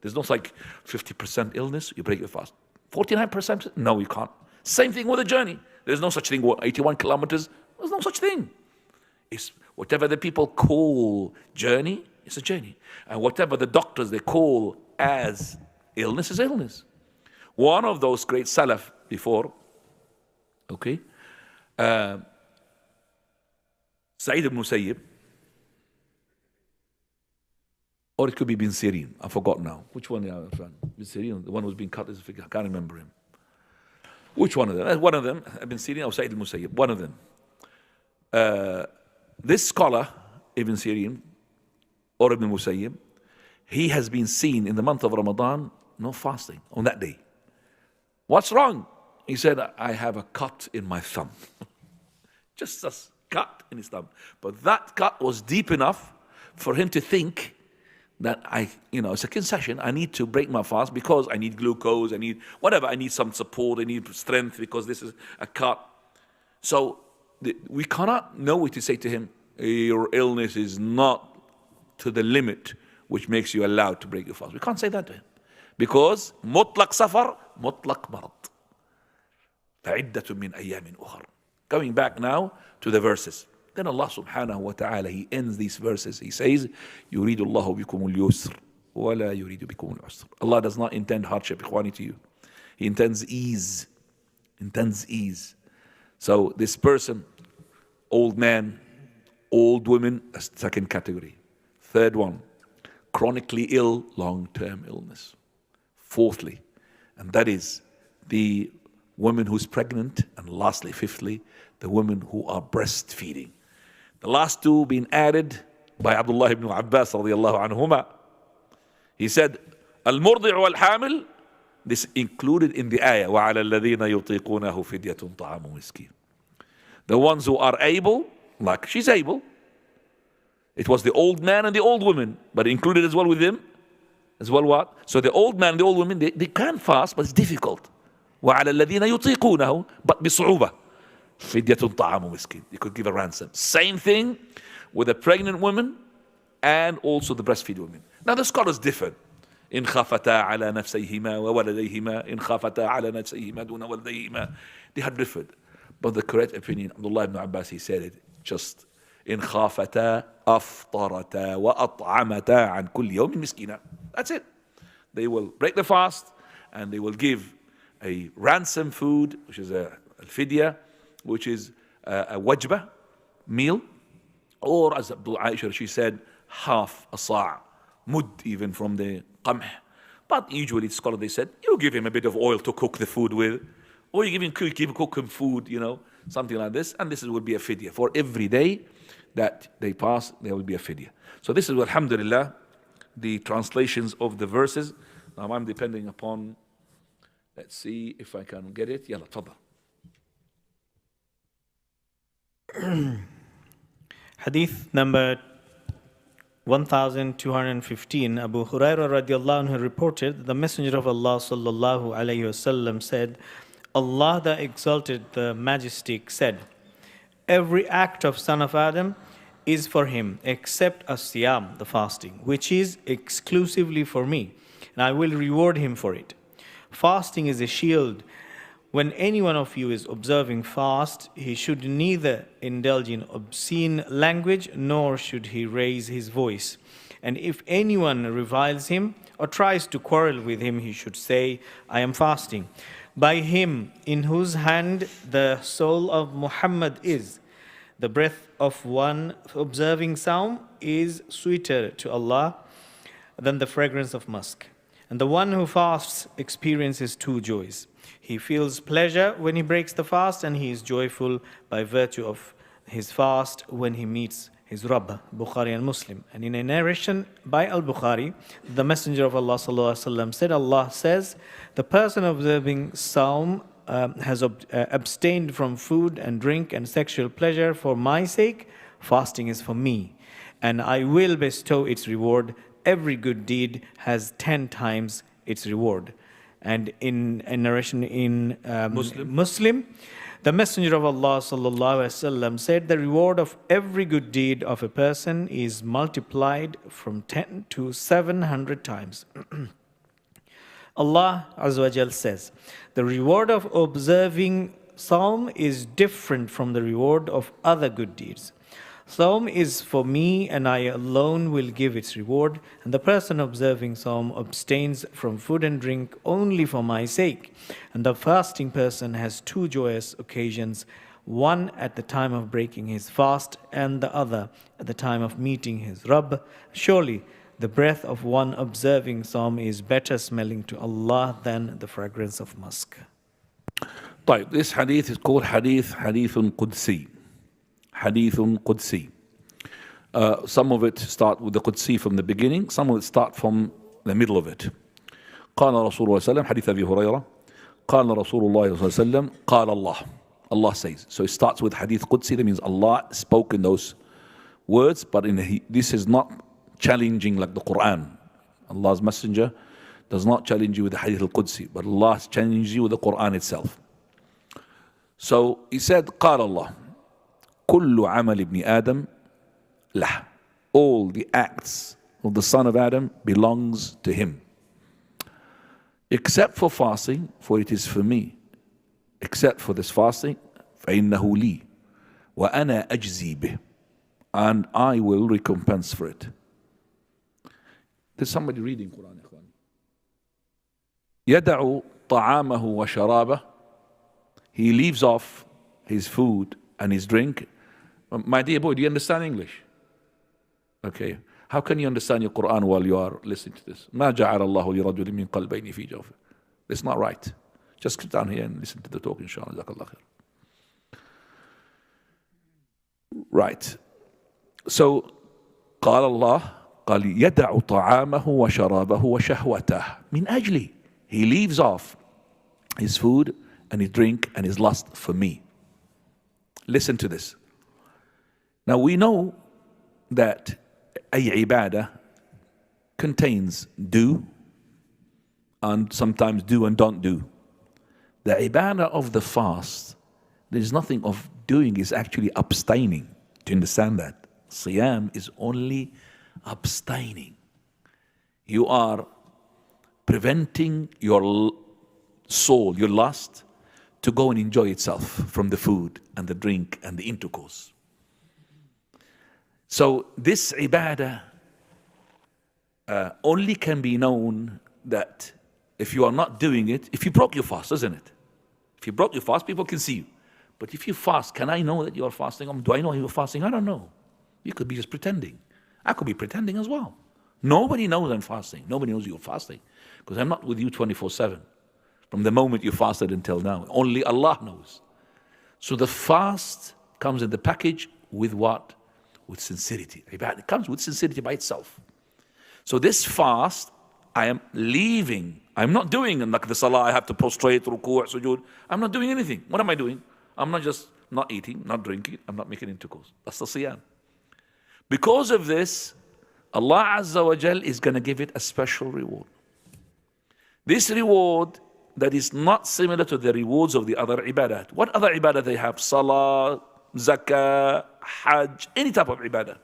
There's no like 50% illness, you break your fast. 49%? No, you can't. Same thing with a journey. There's no such thing, 81 kilometers? There's no such thing. It's whatever the people call journey, it's a journey. And whatever the doctors they call as illness is illness. One of those great salaf before, okay, Sa'id ibn Musayyib, or it could be bin Sirin. I forgot now. Which one? Bin Sirin, the one who's been cut. I can't remember him. Which one of them? One of them, bin Sirin or Sa'id al-Musayyib. One of them. This scholar, Ibn Sirin, or Ibn Musayyib, he has been seen in the month of Ramadan, no fasting on that day. What's wrong? He said, I have a cut in my thumb. Just a cut in his thumb. But that cut was deep enough for him to think that it's a concession. I need to break my fast because I need glucose, I need whatever, I need some support, I need strength because this is a cut. So we cannot know what to say to him. Your illness is not to the limit which makes you allowed to break your fast. We can't say that to him. Because mutlaq safar, mutlaq marad. فَعِدَّةٌ مِّنْ أَيَّامٍ أُخَرٍ. Going back now to the verses. Then Allah subhanahu wa ta'ala, He ends these verses. He says, يُرِيدُ اللَّهُ بِكُمُ الْيُسْرِ وَلَا يُرِيدُ بِكُمُ الْعُسْرِ. Allah does not intend hardship, ikhwani, to you. He intends ease. Intends ease. So this person, old man, old women, that's the second category. Third one, chronically ill, long-term illness. Fourthly, and that is the woman who's pregnant. And lastly, fifthly, the women who are breastfeeding. The last two being added by Abdullah ibn Abbas radiyallahu anhuma. He said, Al-Murdi' wal-Hamil, this included in the ayah, وَعَلَى الَّذِينَ يُطِيقُونَهُ فِدْيَةٌ طَعَامُ مِسْكِينٍ. The ones who are able, like she's able. It was the old man and the old woman, but included as well with them. As well what? So the old man and the old woman, they can fast, but it's difficult. وَعَلَى الَّذِينَ يُطِيقُونَهُ but بِصُعُوبَةٍ فِدْيَةٌ طَعَامُ مِسْكِينٍ. You could give a ransom. Same thing with a pregnant woman and also the breastfeed woman. Now the scholars differ. إن خافتا على نفسيهما وولديهما إن خافتا على نفسيهما دون ولديهما. They had differed. But the correct opinion, Abdullah ibn Abbas, he said it just إن خافتا أفطرتا وأطعمتا عن كل يوم مسكينا. That's it. They will break the fast and they will give a ransom food, which is a fidya, which is a wajbah, meal, or as Aisha, she said, half a sa', mud even from the qamh. But usually scholars, they said, you give him a bit of oil to cook the food with, or you cook him food, something like this, and this would be a fidya. For every day that they pass, there will be a fidya. So this is, alhamdulillah, the translations of the verses. Now I'm depending upon Let's see if I can get it. يلا تفضل. Hadith number 1215. Abu Hurairah radiallahu anhu reported that the Messenger of Allah sallallahu alayhi wasallam said, Allah the Exalted, the Majestic said, every act of son of Adam is for him except as-siyam, the fasting, which is exclusively for me, and I will reward him for it. Fasting is a shield. When any one of you is observing fast, he should neither indulge in obscene language, nor should he raise his voice. And if anyone reviles him or tries to quarrel with him, he should say, I am fasting. By him in whose hand the soul of Muhammad is, the breath of one observing Sawm is sweeter to Allah than the fragrance of musk. And the one who fasts experiences two joys. He feels pleasure when he breaks the fast, and he is joyful by virtue of his fast when he meets his Rabb. Bukhari and Muslim. And in a narration by Al-Bukhari, the Messenger of Allah sallallahu alaihi wasallam said, Allah says, the person observing Sawm has abstained from food and drink and sexual pleasure for my sake. Fasting is for me, and I will bestow its reward. Every good deed has 10 times its reward. And in a narration in Muslim, the Messenger of Allah sallallahu alaihi wasallam said, the reward of every good deed of a person is multiplied from 10 to 700 times. Allah Azza wa Jal says, the reward of observing Sawm is different from the reward of other good deeds. Sawm is for me, and I alone will give its reward, and the person observing Sawm abstains from food and drink only for my sake. And the fasting person has two joyous occasions, one at the time of breaking his fast, and the other at the time of meeting his Rabb. Surely the breath of one observing Sawm is better smelling to Allah than the fragrance of musk. طيب, this hadith is called hadithun Qudsi. Hadithun Qudsi. Some of it start with the Qudsi from the beginning, some of it start from the middle of it. قال رسول الله صلى الله عليه وسلم, حديث أبي هريرة, قال رسول الله صلى الله عليه وسلم, قال الله. Allah says. So it starts with hadith Qudsi, that means Allah spoke in those words, but this is not challenging like the Quran. Allah's messenger does not challenge you with the hadith al-Qudsi, but Allah challenges you with the Quran itself. So he said, قال الله, كل عمل ابن آدم له. All the acts of the son of Adam belongs to him, except for fasting, for it is for me. Except for this fasting, فإنه لي وأنا أجزي به, and I will recompense for it. There's somebody reading Quran, إخواني. يدع طعامه وشرابه. He leaves off his food and his drink. My dear boy, do you understand English? Okay. How can you understand your Quran while you are listening to this? ما جعل الله لرجل من قلبين في جوفه. It's not right. Just sit down here and listen to the talk, inshallah. Jazakallah khair. Right. So, قال الله, قال يدع طعامه وشرابه وشهوته من أجلي. He leaves off his food and his drink and his lust for me. Listen to this. Now we know that أي ibadah contains do and sometimes do and don't do. The ibadah of the fast, there is nothing of doing, is actually abstaining. Do you understand that? Siyam is only abstaining. You are preventing your soul, your lust, to go and enjoy itself from the food and the drink and the intercourse. So this ibadah only can be known that if you are not doing it, if you broke your fast, isn't it? If you broke your fast, people can see you. But if you fast, can I know that you are fasting? Do I know you're fasting? I don't know. You could be just pretending. I could be pretending as well. Nobody knows I'm fasting. Nobody knows you're fasting. Because I'm not with you 24/7. From the moment you fasted until now. Only Allah knows. So the fast comes in the package with what? With sincerity. It comes with sincerity by itself. So this fast I am leaving. I'm not doing like the salah, I have to prostrate, ruku', sujood. I'm not doing anything. What am I doing? I'm not just not eating, not drinking, I'm not making intercourse. That's the siyam. Because of this, Allah Azza wa Jal is going to give it a special reward. This reward that is not similar to the rewards of the other ibadat. What other ibadah they have? Salah, zakah, hajj, any type of ibadah.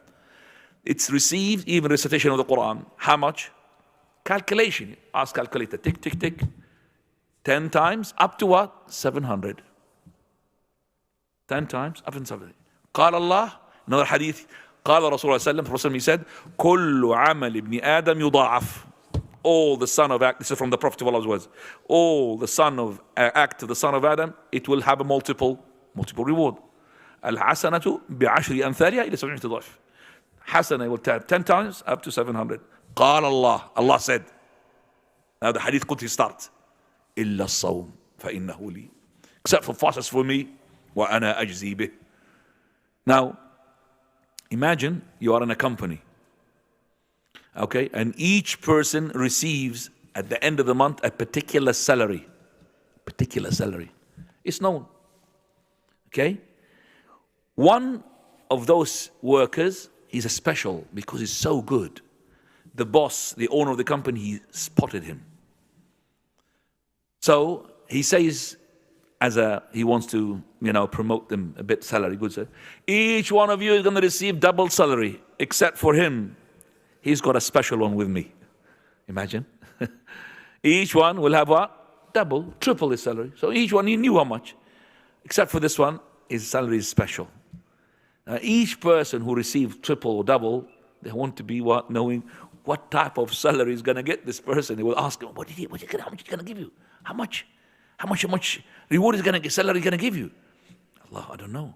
It's received, even recitation of the Quran. How much? Calculation. Ask calculator. Tick, tick, tick. 10 times. Up to what? 700. 10 times. Up to 700. قال Allah. Another hadith. قال رسول الله صلى الله عليه وسلم. He said, كل عمل ابن آدم يضاعف. All the son of Adam. This is from the Prophet of Allah's words. All the son of act of the son of Adam, it will have a multiple reward. الحسنة بعشر أمثالها إلى 700 ضعف. Hasana will tell 10 times up to 700. قال الله. Allah said. Now the hadith Qudsi starts. إلا الصوم فإنه لي. Except for fast is for me. وأنا أجزي به. Now, imagine you are in a company. Okay, and each person receives at the end of the month a particular salary. It's known. Okay, one of those workers, he's a special because he's so good. The boss, the owner of the company, he spotted him. So he says, he wants to, promote them a bit salary, good sir. Each one of you is going to receive double salary, except for him. He's got a special one with me. Imagine. Each one will have what? Double, triple his salary. So each one, he knew how much. Except for this one, his salary is special. Now, each person who receives triple or double, they want to be what? Knowing what type of salary is going to get this person. They will ask him, how much is he going to give you? How much reward is going to get, salary is going to give you? Allah, I don't know.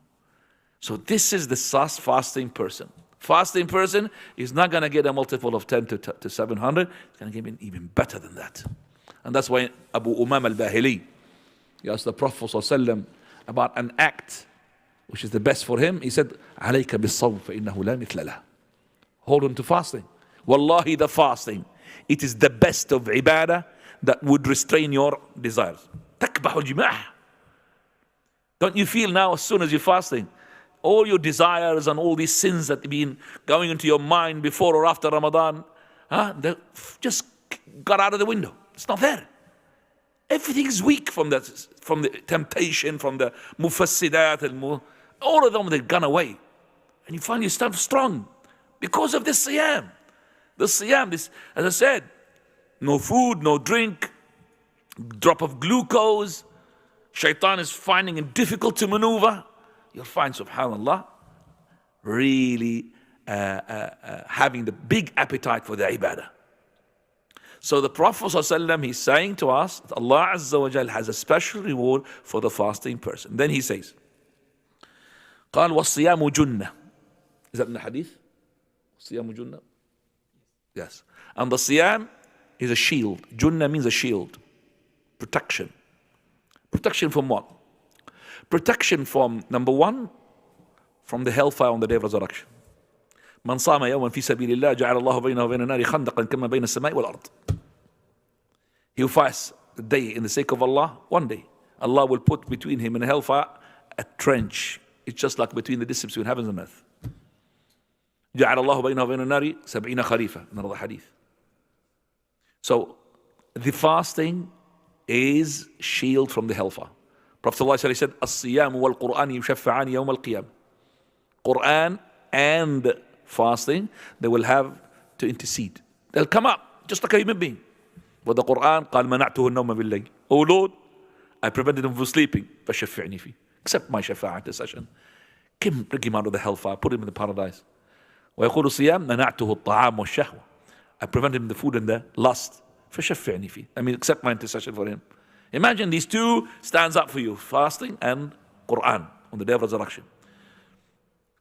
So this is the fasting person. Fasting person is not going to get a multiple of 10 to 700. It's going to give him even better than that. And that's why Abu Umam al-Bahili, he asked the Prophet ﷺ about an act which is the best for him. He said, عليك بالصوم فإنه لا مثل له. Hold on to fasting. Wallahi, the fasting, it is the best of ibadah that would restrain your desires. تكبح الجماح. Don't you feel now as soon as you're fasting, all your desires and all these sins that have been going into your mind before or after Ramadan, they just got out of the window. It's not there. Everything is weak from the temptation, from the mufassidat, all of them, they've gone away. And you find yourself strong because of this siyam. The siyam, this, as I said, no food, no drink, drop of glucose. Shaitan is finding it difficult to maneuver. You'll find, subhanAllah, really having the big appetite for the ibadah. So the Prophet ﷺ, he's saying to us that Allah Azza wa Jal has a special reward for the fasting person. Then he says, قال والصيام جنة. Is that in the hadith? الصيام جنة? Yes. And the siyam is a shield. Junnah means a shield. Protection. Protection from what? Protection from, number one, from the hellfire on the day of resurrection. من صام يوما في سبيل الله جعل الله بينه وبين النار خندقا كما بين السماء والأرض. He will fast the day in the sake of Allah. One day, Allah will put between him and the hellfire a trench. It's just like between the distance between heavens and earth. جعل الله بينه وبين النار 70 خريفا. Another hadith. So the fasting is shield from the hellfire. Prophet ﷺ said, الصيام والقرآن يشفعان يوم القيامة. Quran and fasting, they will have to intercede. They'll come up just like a human being. But the Quran, قال منعته النوم بالليل. Oh Lord, I prevented him from sleeping. فشفعني فيه. Accept my shafa'a intercession. Bring him out of the hellfire, put him in the paradise. ويقول الصيام منعته الطعام والشهوة. I prevented him the food and the lust. فشفعني فيه. I mean, accept my intercession for him. Imagine these two stands up for you, fasting and Quran on the day of resurrection.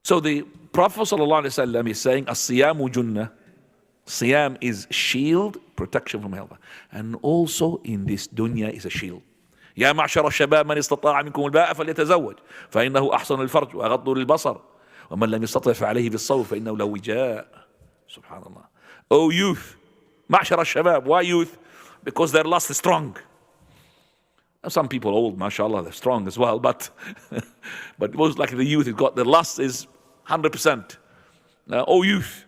So the Prophet ﷺ is saying, As-Siyamu Junnah. Siyam is shield, protection from hellfire. And also in this dunya is a shield. يا معشر الشباب من استطاع منكم الباء فليتزوج فإنه أحسن الفرج وأغض للبصر ومن لم يستطع فعليه بالصوم فإنه له وجاء. Subhanallah. O youth, معشر الشباب. Why youth? Because their lust is strong. Some people old, mashallah, they're strong as well, but most likely the youth has got, the lust is 100%. Oh youth,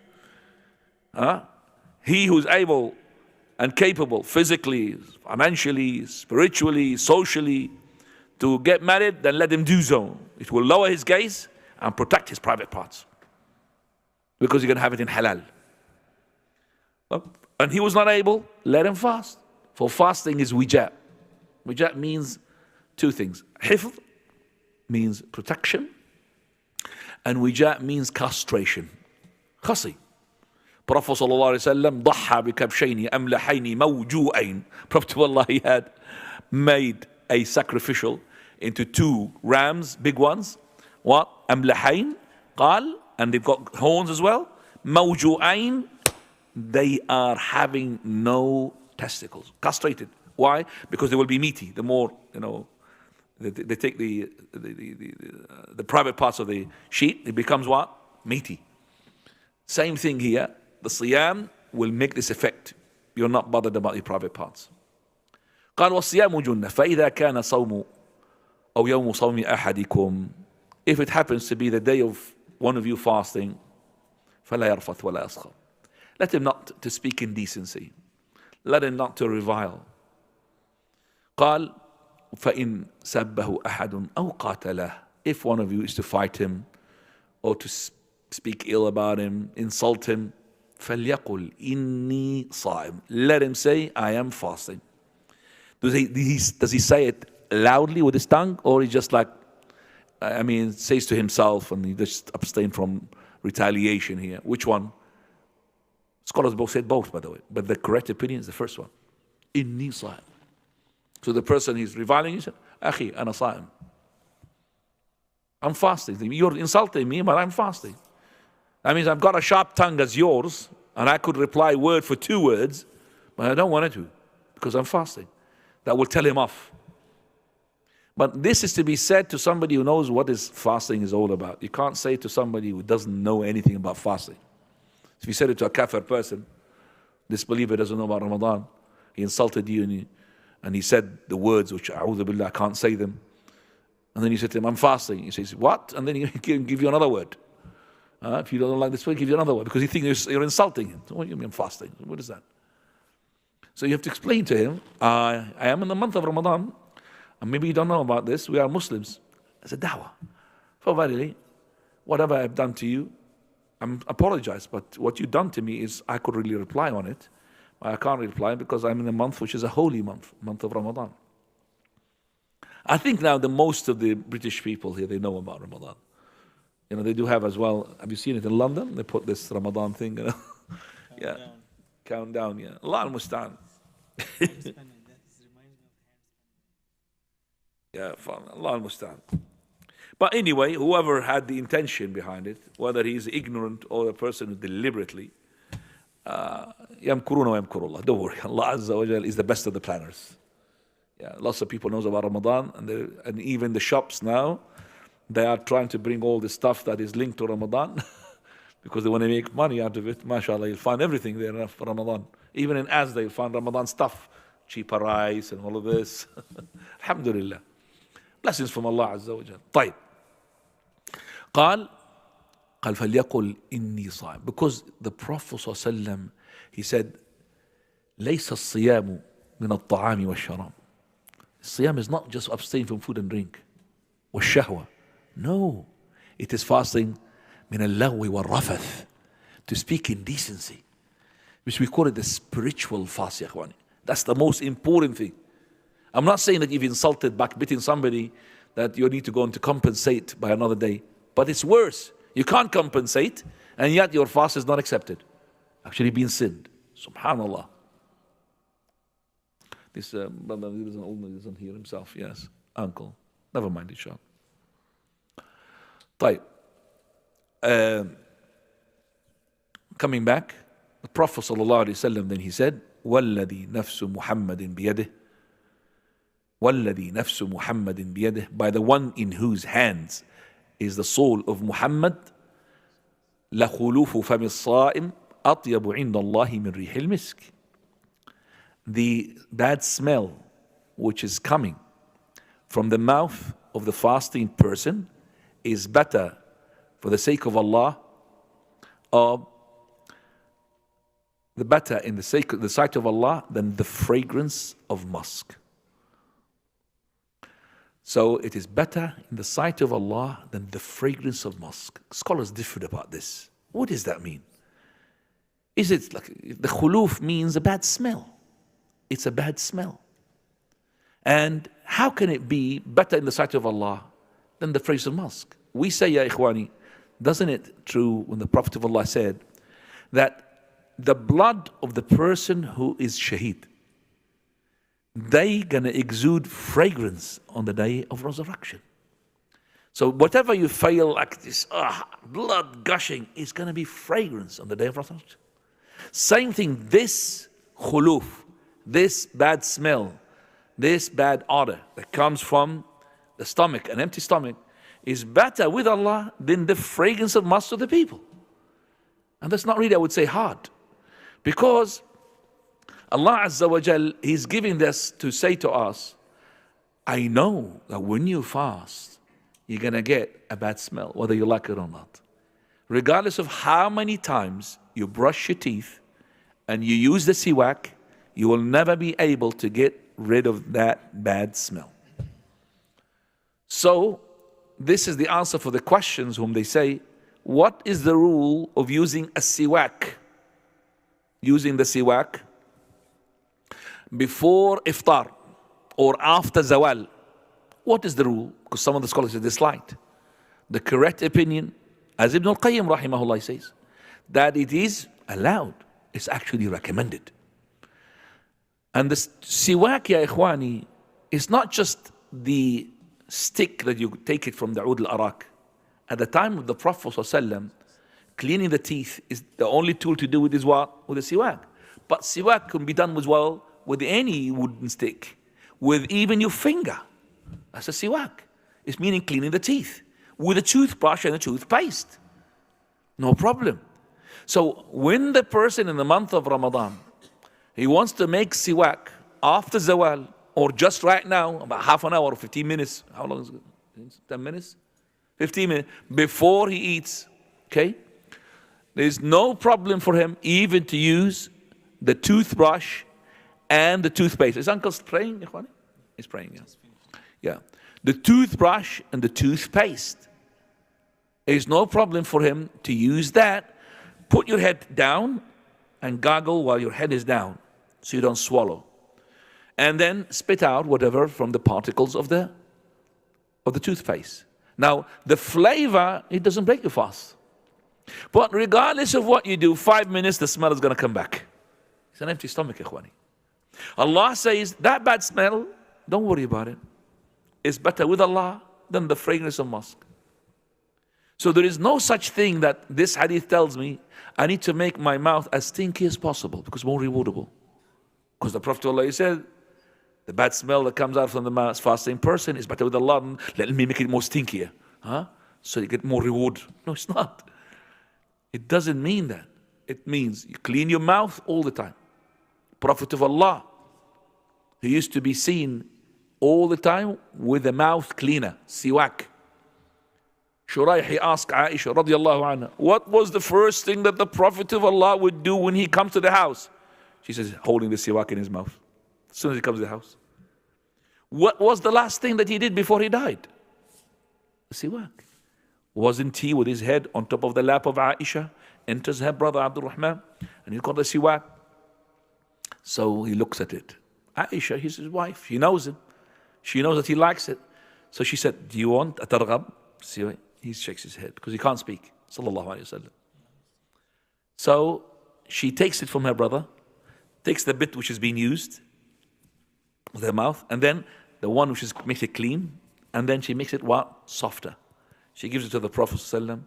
he who's able and capable physically, financially, spiritually, socially to get married, then let him do so. It will lower his gaze and protect his private parts, because you're going to have it in halal. And he was not able, let him fast. For fasting is wija. Wija means two things. Hifz means protection, and wija means castration. Khasi. Prophet ﷺ ضحى بكبشين أملحين موجوعين. Prophet Allah, he had made a sacrificial into two rams, big ones. What? أملحين قال, and they've got horns as well. موجوعين, they are having no testicles, castrated. Why? Because they will be meaty. The more, they take the private parts of the sheep, it becomes what? Meaty. Same thing here. The siyam will make this effect. You're not bothered about your private parts. قال والصيام جنة فإذا كان صوم أو يوم صوم أحدكم, if it happens to be the day of one of you fasting, فلا يرفث ولا يسخر. Let him not to speak in decency. Let him not to revile. قال فإن سبه أحد أو قاتله, if one of you is to fight him or to speak ill about him, insult him, فليقل إني صائم. Let him say, I am fasting. Does he say it loudly with his tongue, or he just says to himself and he just abstain from retaliation here? Which one? Scholars both said both, by the way, but the correct opinion is the first one. إني صائم. So the person he's reviling, he said, أخي أنا صائم. I'm fasting. You're insulting me, but I'm fasting. That means I've got a sharp tongue as yours, and I could reply word for two words, but I don't want to, because I'm fasting. That will tell him off. But this is to be said to somebody who knows what is fasting is all about. You can't say to somebody who doesn't know anything about fasting. If you said it to a kafir person, this believer doesn't know about Ramadan, he insulted you and he said the words which, a'udhu billah, I can't say them. And then you said to him, I'm fasting. He says, what? And then he can give you another word. If you don't like this word, give you another word, because you think you're insulting him. So what do you mean fasting? What is that? So you have to explain to him, I am in the month of Ramadan, and maybe you don't know about this, we are Muslims. It's a da'wah. For verily, whatever I've done to you, I apologize, but what you've done to me is, I could really reply on it. I can't reply because I'm in a month which is a holy month of Ramadan. I think now the most of the British people here, they know about Ramadan. They do have as well. Have you seen it in London? They put this Ramadan thing. Yeah, countdown. Yeah, Allah al-Mustan. Yeah, Allah al-Mustan. But anyway, whoever had the intention behind it, whether he is ignorant or a person who deliberately, يمكرون ويمكر الله. Don't worry, Allah Azza wa Jal is the best of the planners. Yeah, lots of people knows about Ramadan, and even the shops now, they are trying to bring all the stuff that is linked to Ramadan because they want to make money out of it. MashaAllah, you'll find everything there for Ramadan. Even in Asda, you'll find Ramadan stuff, cheaper rice and all of this. Alhamdulillah. Blessings from Allah Azza wa Jal. طيب. قال فليقل إني صائم. Because the Prophet ﷺ, he said, ليس الصيام من الطعام والشراب. Siyam is not just abstain from food and drink. والشهوة. No, it is fasting من اللغو والرفث, to speak in decency, which we call it the spiritual fast, ya ikhwani. That's the most important thing. I'm not saying that you've insulted, backbiting somebody, that you need to go on to compensate by another day, but it's worse. You can't compensate, and yet your fast is not accepted. Actually being sinned. Subhanallah. This brother doesn't hear himself. Yes, uncle. Never mind, inshallah. طيب. Coming back, the Prophet ﷺ then he said, وَالَّذِي نَفْسُ مُحَمَّدٍ بِيَدِهِ وَالَّذِي نَفْسُ مُحَمَّدٍ بِيَدِهِ, by the one in whose hands is the soul of Muhammad, لَخُلُوفُ فَمِ الصَّائِمِ أَطْيَبُ عِنْدَ اللَّهِ مِنْ رِيحِ الْمِسْكِ. the bad smell which is coming from the mouth of the fasting person is better for the sake of Allah, or the better in the sight of Allah than the fragrance of musk. So it is better in the sight of Allah than the fragrance of musk. Scholars differ about this. What does that mean? Is it like the khuluf means a bad smell? It's a bad smell. And how can it be better in the sight of Allah than the fragrance of musk? We say, ya ikhwani, doesn't it true when the Prophet of Allah said that the blood of the person who is shaheed, they gonna exude fragrance on the day of resurrection. So whatever you feel like this blood gushing is gonna be fragrance on the day of resurrection. Same thing, this khuluf, this bad smell, this bad odor that comes from the stomach, an empty stomach, is better with Allah than the fragrance of musk of the people. And that's not really, I would say, hard. Because Allah Azza wa Jal, He's giving this to say to us, I know that when you fast, you're going to get a bad smell, whether you like it or not. Regardless of how many times you brush your teeth and you use the siwak, you will never be able to get rid of that bad smell. So, this is the answer for the questions whom they say, what is the rule of using a siwak? Using the siwak before iftar or after zawal. What is the rule? Because some of the scholars say this light. The correct opinion, as Ibn al-Qayyim rahimahullah says, that it is allowed. It's actually recommended. And the siwak, ya ikhwani, is not just the stick that you take it from the oud al-arak. At the time of the Prophet ﷺ, cleaning the teeth is the only tool to do it is what? With a siwak. But siwak can be done as well with any wooden stick, with even your finger. That's a siwak. It's meaning cleaning the teeth with a toothbrush and a toothpaste. No problem. So when the person in the month of Ramadan, he wants to make siwak after zawal, or just right now, about half an hour or 15 minutes. How long is it? 10 minutes? 15 minutes before he eats. Okay? There's no problem for him even to use the toothbrush and the toothpaste. Is Uncle praying, Ikhwani? He's praying, yeah. Yeah. The toothbrush and the toothpaste. There's no problem for him to use that. Put your head down and gargle while your head is down so you don't swallow. And then spit out whatever from the particles of the toothpaste. Now, the flavor, it doesn't break your fast. But regardless of what you do, 5 minutes, the smell is going to come back. It's an empty stomach, ikhwani. Allah says, that bad smell, don't worry about it. It's better with Allah than the fragrance of musk. So there is no such thing that this hadith tells me, I need to make my mouth as stinky as possible because more rewardable. Because the Prophet Allah said, the bad smell that comes out from the fasting person is better with Allah. Let me make it more stinkier. So you get more reward. No, it's not. It doesn't mean that. It means you clean your mouth all the time. Prophet of Allah, he used to be seen all the time with a mouth cleaner, siwak. Shurayh asked Aisha radiallahu anha, what was the first thing that the Prophet of Allah would do when he comes to the house? She says, holding the siwak in his mouth. As soon as he comes to the house. What was the last thing that he did before he died? The siwak. Wasn't he with his head on top of the lap of Aisha? Enters her brother Abdul Rahman and he got the siwak. So he looks at it. Aisha, he's his wife. She knows him. She knows that he likes it. So she said, do you want a targhab? He shakes his head because he can't speak. Sallallahu Alaihi Wasallam. So she takes it from her brother, takes the bit which is being used with her mouth, and then the one which makes it clean, and then she makes it what? Softer. She gives it to the Prophet ﷺ.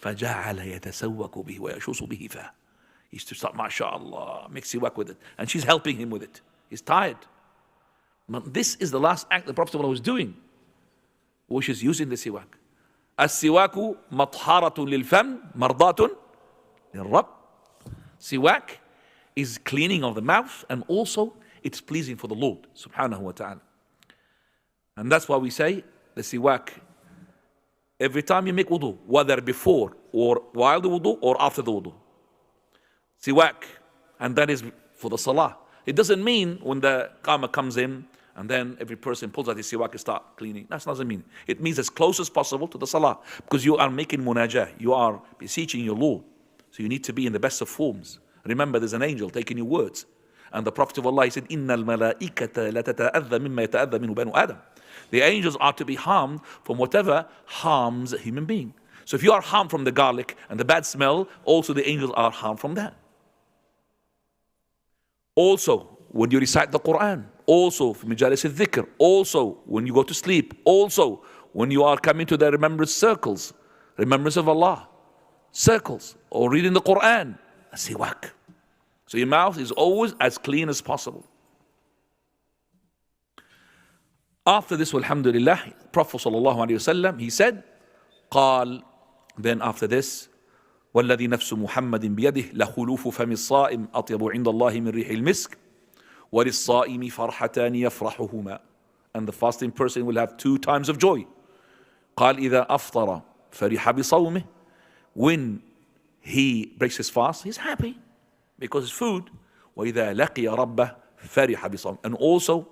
فَجَعَلَ يَتَسَوَّكُ بِهِ وَيَشُوصُ بِهِ فَهِ. He used to start, MashaAllah, make siwak with it. And she's helping him with it. He's tired. But this is the last act the Prophet ﷺ was doing, which is using the siwak. السواك مطهرة للفم مرضاة للرب. Siwak is cleaning of the mouth and also it's pleasing for the Lord subhanahu wa ta'ala. And that's why we say the siwak every time you make wudu, whether before or while the wudu or after the wudu. Siwak, and that is for the salah. It doesn't mean when the qama comes in and then every person pulls out his siwak and start cleaning. That doesn't mean. It means as close as possible to the salah, because you are making munajah, you are beseeching your Lord. So you need to be in the best of forms. Remember, there's an angel taking your words. And the Prophet of Allah, he said, إِنَّ الْمَلَائِكَةَ لَتَتَأَذَّى مِمَّا يَتَأَذَّى مِنْهُ بَنُو آدَمَ. The angels are to be harmed from whatever harms a human being. So if you are harmed from the garlic and the bad smell, also the angels are harmed from that. Also, when you recite the Quran, also from majalis al-dhikr, also when you go to sleep, also when you are coming to the remembrance circles, remembrance of Allah, circles, or reading the Quran, a siwak. So your mouth is always as clean as possible. After this, alhamdulillah, Prophet sallallahu alaihi wasallam, he said, قال, then after this, والذي نفس محمد بيده لخلوف فم الصائم أطيب عند الله من ريح المسك وللصائم فرحتان يفرحهما. And the fasting person will have 2 times of joy. قال إذا أفطر فرح بصومه. When he breaks his fast, he's happy because it's food. وإذا لقي ربه فرح بصومه. And also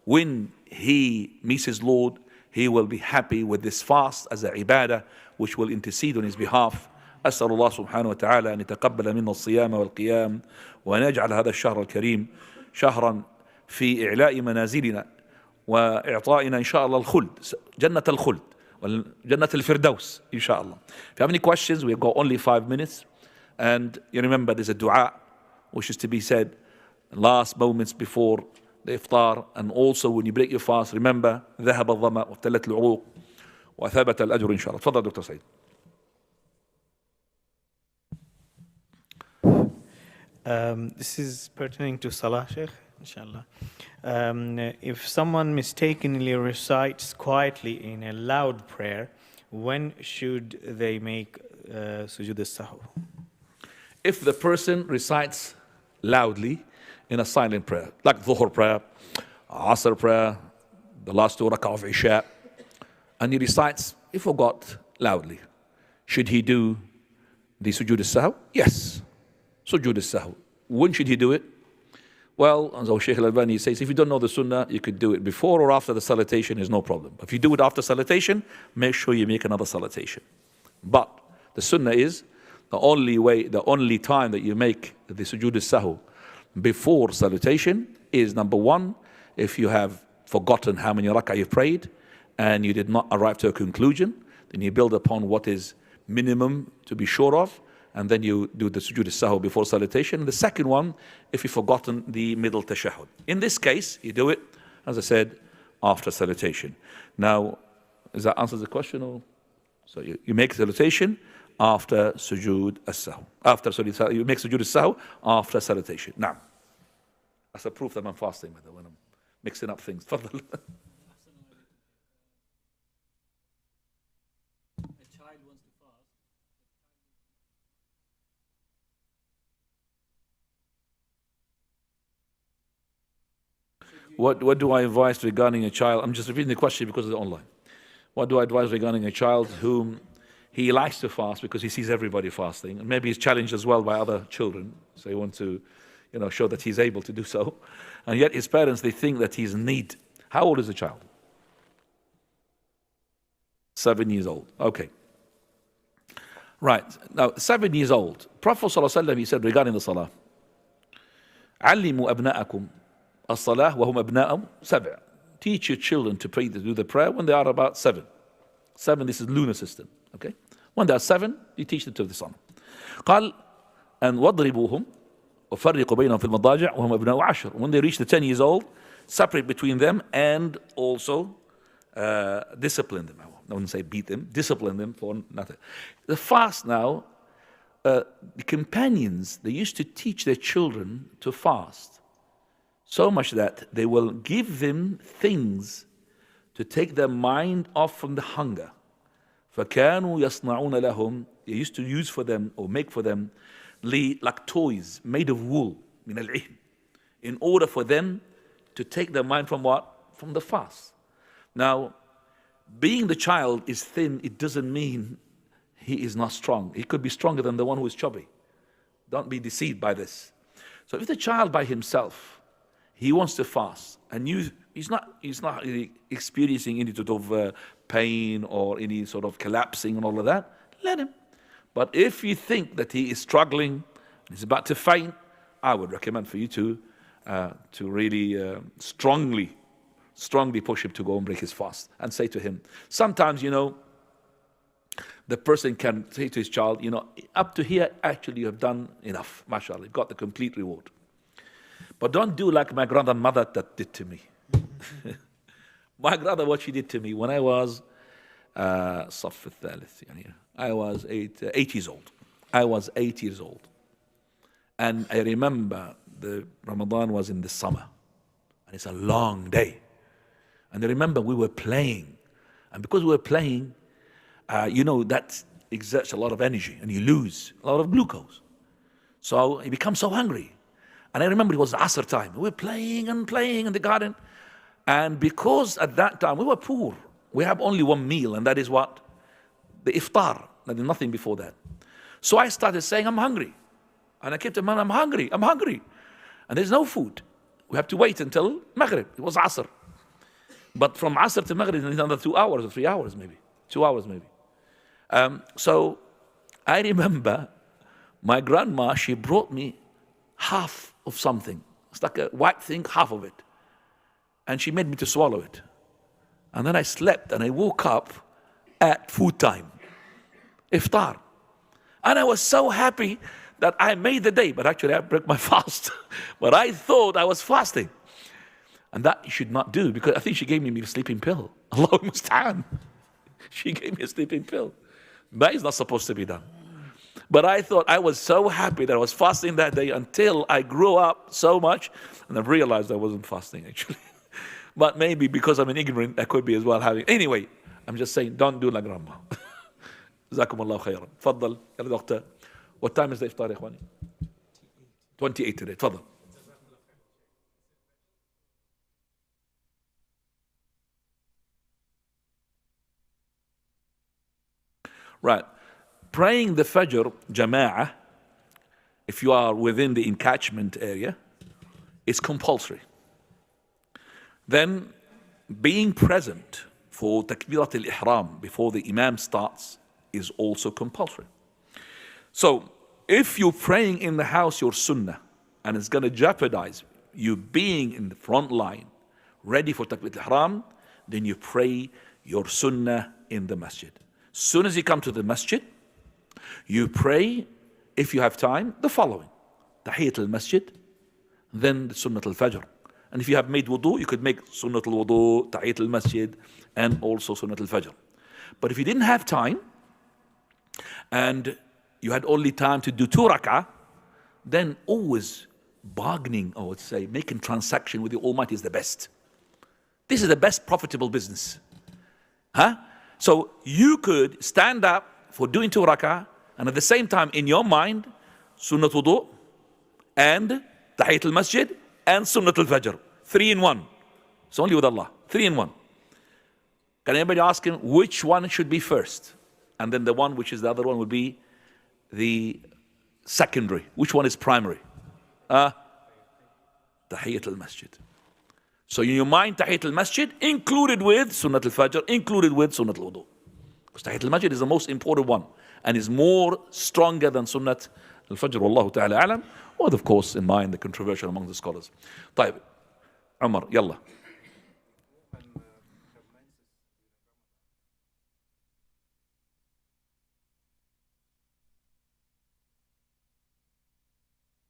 when he meets his Lord, he will be happy with this fast as a ibadah which will intercede on his behalf. أسأل الله سبحانه وتعالى أن يتقبل منا الصيام والقيام وأن يجعل هذا الشهر الكريم شهرا في إعلاء منازلنا وإعطائنا إن شاء الله الخلد, جنة الخلد وجنة الفردوس إن شاء الله. If you have any questions, we've got only 5 minutes. And you remember there's a dua which is to be said last moments before the iftar, and also when you break your fast, remember ذهب الظمأ وابتلت العروق وثبت الأجر إن شاء الله. تفضل دكتور سعيد. This is pertaining to Salah, Sheikh, inshallah. If someone mistakenly recites quietly in a loud prayer, when should they make sujood as-sahw? If the person recites loudly in a silent prayer, like Dhuhr prayer, Asr prayer, the last 2 rak'ah of Isha, and he recites, he forgot loudly, should he do the sujood as-sahw? Yes. Sujood as-sahw. When should he do it? Well, as Shaykh al-Albani says, if you don't know the sunnah, you could do it before or after the salutation, is no problem. If you do it after salutation, make sure you make another salutation. But the sunnah is the only time that you make the sujood as-sahw before salutation is, number 1, if you have forgotten how many rak'ah you've prayed and you did not arrive to a conclusion, then you build upon what is minimum to be sure of, and then you do the sujood as-sahw before salutation. And the second one, if you've forgotten the middle tashahhud. In this case, you do it, as I said, after salutation. Now, does that answer the question? Or so you make salutation after sujood as-sahw. You make sujood as-sahw after salutation. Now, that's a proof that I'm fasting, when I'm mixing up things. تفضل. What do I advise regarding a child? I'm just repeating the question because it's online. What do I advise regarding a child whom he likes to fast because he sees everybody fasting, and maybe he's challenged as well by other children, so he wants to, show that he's able to do so, and yet his parents, they think that he's in need. How old is the child? 7 years old. Okay. Right. Now, 7 years old. Prophet ﷺ, he said regarding the salah, علموا أبناءكم الصلاة وهم أبناء 7. Teach your children to pray, to do the prayer when they are about 7. 7, this is lunar system. Okay? When they are 7, you teach them to the salah. قال and واضربوهم وفرقوا بينهم في المضاجع وهم أبناء 10. When they reach the 10 years old, separate between them and also discipline them. I wouldn't say beat them, discipline them for nothing. The fast now, the companions, they used to teach their children to fast. So much that they will give them things to take their mind off from the hunger. فَكَانُوا يَصْنَعُونَ لَهُمْ. They used to use for them or make for them like toys made of wool, من العهن, in order for them to take their mind from what? From the fast. Now, being the child is thin, it doesn't mean he is not strong. He could be stronger than the one who is chubby. Don't be deceived by this. So if the child by himself, he wants to fast, and he's not really experiencing any sort of pain or any sort of collapsing and all of that, let him. But if you think that he is struggling, he's about to faint, I would recommend for you to really strongly push him to go and break his fast and say to him. Sometimes, the person can say to his child, up to here, actually, you have done enough. MashaAllah, you've got the complete reward. But don't do like my grandmother that did to me. My grandmother, what she did to me when I was صف الثالث, I was 8 years old. I was 8 years old. And I remember the Ramadan was in the summer. And it's a long day. And I remember we were playing. And because we were playing, that exerts a lot of energy. And you lose a lot of glucose. So you become so hungry. And I remember it was Asr time. We were playing and playing in the garden. And because at that time we were poor. We have only one meal. And that is what? The iftar. There's nothing before that. So I started saying, I'm hungry. And I kept saying, I'm hungry. And there's no food. We have to wait until Maghrib. It was Asr. But from Asr to Maghrib, it's another 2 hours or 3 hours maybe. 2 hours maybe. So I remember my grandma, she brought me half of something. It's like a white thing, half of it. And she made me to swallow it. And then I slept and I woke up at food time. Iftar. And I was so happy that I made the day, but actually I broke my fast. But I thought I was fasting. And that you should not do, because I think she gave me a sleeping pill. Allah musta'an. She gave me a sleeping pill. That is not supposed to be done. But I thought I was so happy that I was fasting that day until I grew up so much and I realized I wasn't fasting actually. But maybe because I'm an ignorant, I could be as well having. Anyway, I'm just saying, don't do like grandma. جزاكم الله خيرا. تفضل يا دكتور. What time is the iftar يا اخواني? 28 today. تفضل. Right. Praying the Fajr, Jama'ah, if you are within the encatchment area, is compulsory. Then being present for Takbirat al-Ihram before the Imam starts is also compulsory. So if you're praying in the house your Sunnah and it's going to jeopardize you being in the front line ready for Takbirat al-Ihram, then you pray your Sunnah in the Masjid. Soon as you come to the Masjid, you pray, if you have time, the following. Tahiyyat al-Masjid, then the Sunnat al-Fajr. And if you have made wudu, you could make Sunnat al-Wudu, Tahiyyat al-Masjid, and also Sunnat al-Fajr. But if you didn't have time, and you had only time to do 2 rak'ah, then always bargaining, I would say, making transaction with the Almighty is the best. This is the best profitable business. So you could stand up for doing 2 rak'ah, and at the same time in your mind, Sunnat wudu and Tahiyyat al-Masjid and Sunnat al-Fajr. 3 in 1. It's only with Allah. 3 in 1. Can anybody ask him which one should be first? And then the one which is the other one will be the secondary. Which one is primary? Tahiyyat al-Masjid. So in your mind, Tahiyyat al-Masjid included with Sunnat al-Fajr, included with Sunnat al-Wudu. Because Tahiyyat al-Masjid is the most important one and is more stronger than Sunnat al-Fajr. Wallahu ta'ala alam. With, of course, in mind the controversial among the scholars. طيب. Umar, yalla.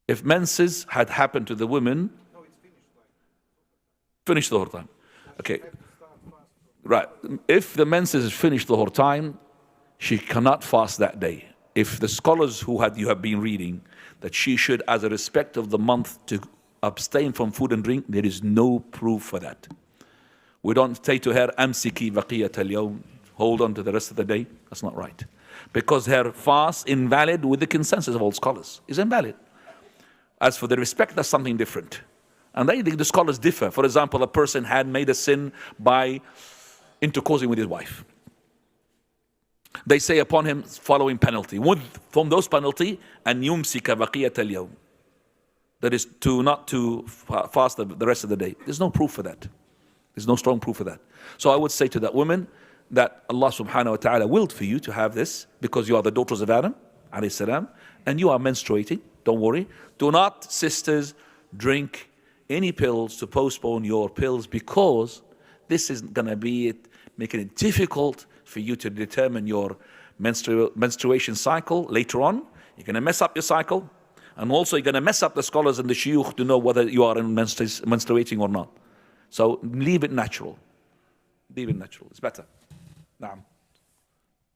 If menses had happened to the women, finished the whole time. Okay. Right. If the menses is finished the whole time, she cannot fast that day. If the scholars you have been reading that she should, as a respect of the month, to abstain from food and drink, there is no proof for that. We don't say to her, amsiki baqiyat al-yawm, hold on to the rest of the day. That's not right. Because her fast invalid with the consensus of all scholars. Is invalid. As for the respect, that's something different. And the scholars differ. For example, a person had made a sin by intercoursing with his wife. They say upon him following penalty. From those penalty, and yumsika baqiyat al-yawm. That is not to fast the rest of the day. There's no proof for that. There's no strong proof for that. So I would say to that woman that Allah subhanahu wa ta'ala willed for you to have this because you are the daughters of Adam, alayhi salam, and you are menstruating. Don't worry. Do not, sisters, drink any pills to postpone your pills, because this is going to be making it difficult for you to determine your menstruation cycle later on. You're going to mess up your cycle, and also you're going to mess up the scholars and the shuyukh to know whether you are menstruating or not. So leave it natural. Leave it natural. It's better. Naam.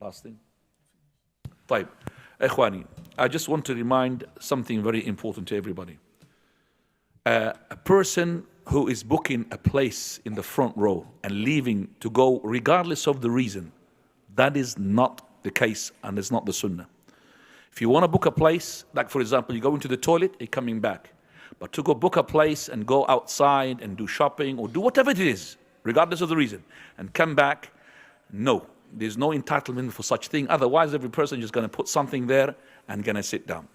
Last thing. طيب. Ikhwani, I just want to remind something very important to everybody. A person who is booking a place in the front row and leaving to go regardless of the reason, that is not the case, and it's not the sunnah. If you want to book a place, like for example, you go into the toilet, you're coming back. But to go book a place and go outside and do shopping or do whatever it is, regardless of the reason, and come back, no. There's no entitlement for such thing. Otherwise, every person is just going to put something there and going to sit down.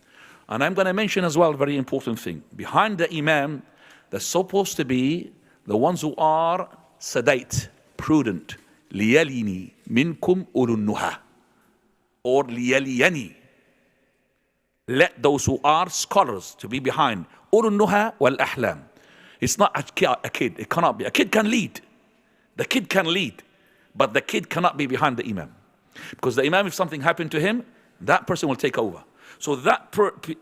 And I'm going to mention as well a very important thing. Behind the imam, they're supposed to be the ones who are sedate, prudent. لِيَلِنِي مِنْكُمْ أُولُو النُّهَى, or لِيَلِيَنِي. Let those who are scholars to be behind. أُولُو النُّهَى وَالْأَحْلَامِ. It's not a kid. It cannot be. A kid can lead. The kid can lead. But the kid cannot be behind the imam. Because the imam, if something happened to him, that person will take over. So that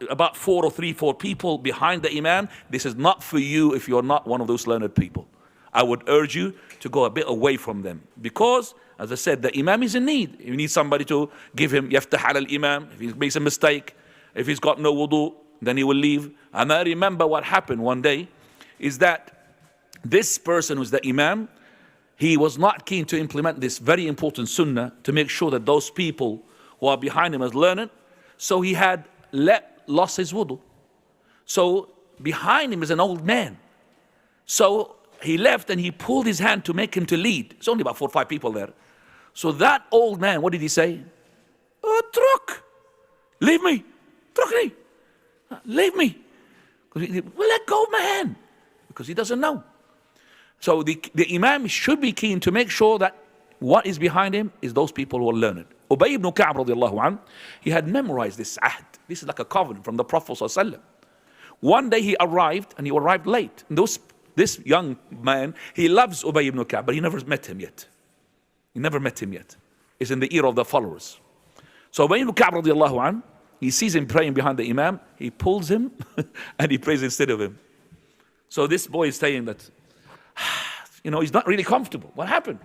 about 4 people behind the imam, this is not for you if you're not one of those learned people. I would urge you to go a bit away from them. Because, as I said, the imam is in need. You need somebody to give him yaftah ala al-imam. If he makes a mistake, if he's got no wudu, then he will leave. And I remember what happened one day is that this person who's the imam, he was not keen to implement this very important sunnah to make sure that those people who are behind him has learned it. So he had lost his wudu. So behind him is an old man. So he left and he pulled his hand to make him to lead. It's only about 4 or 5 people there. So that old man, what did he say? Truk, leave me. Trukni, leave me. Well, let go of my hand. Because he doesn't know. So the imam should be keen to make sure that what is behind him is those people who are learned. Ubay ibn Ka'b radiallahu anhu, he had memorized this ahd. This is like a covenant from the Prophet sallallahu alaihi wasallam. One day he arrived, and he arrived late. And this young man, he loves Ubay ibn Ka'b, but he never met him yet. He never met him yet. He's in the ear of the followers. So Ubay ibn Ka'b radiallahu anhu, he sees him praying behind the imam, he pulls him and he prays instead of him. So this boy is saying that, he's not really comfortable. What happened?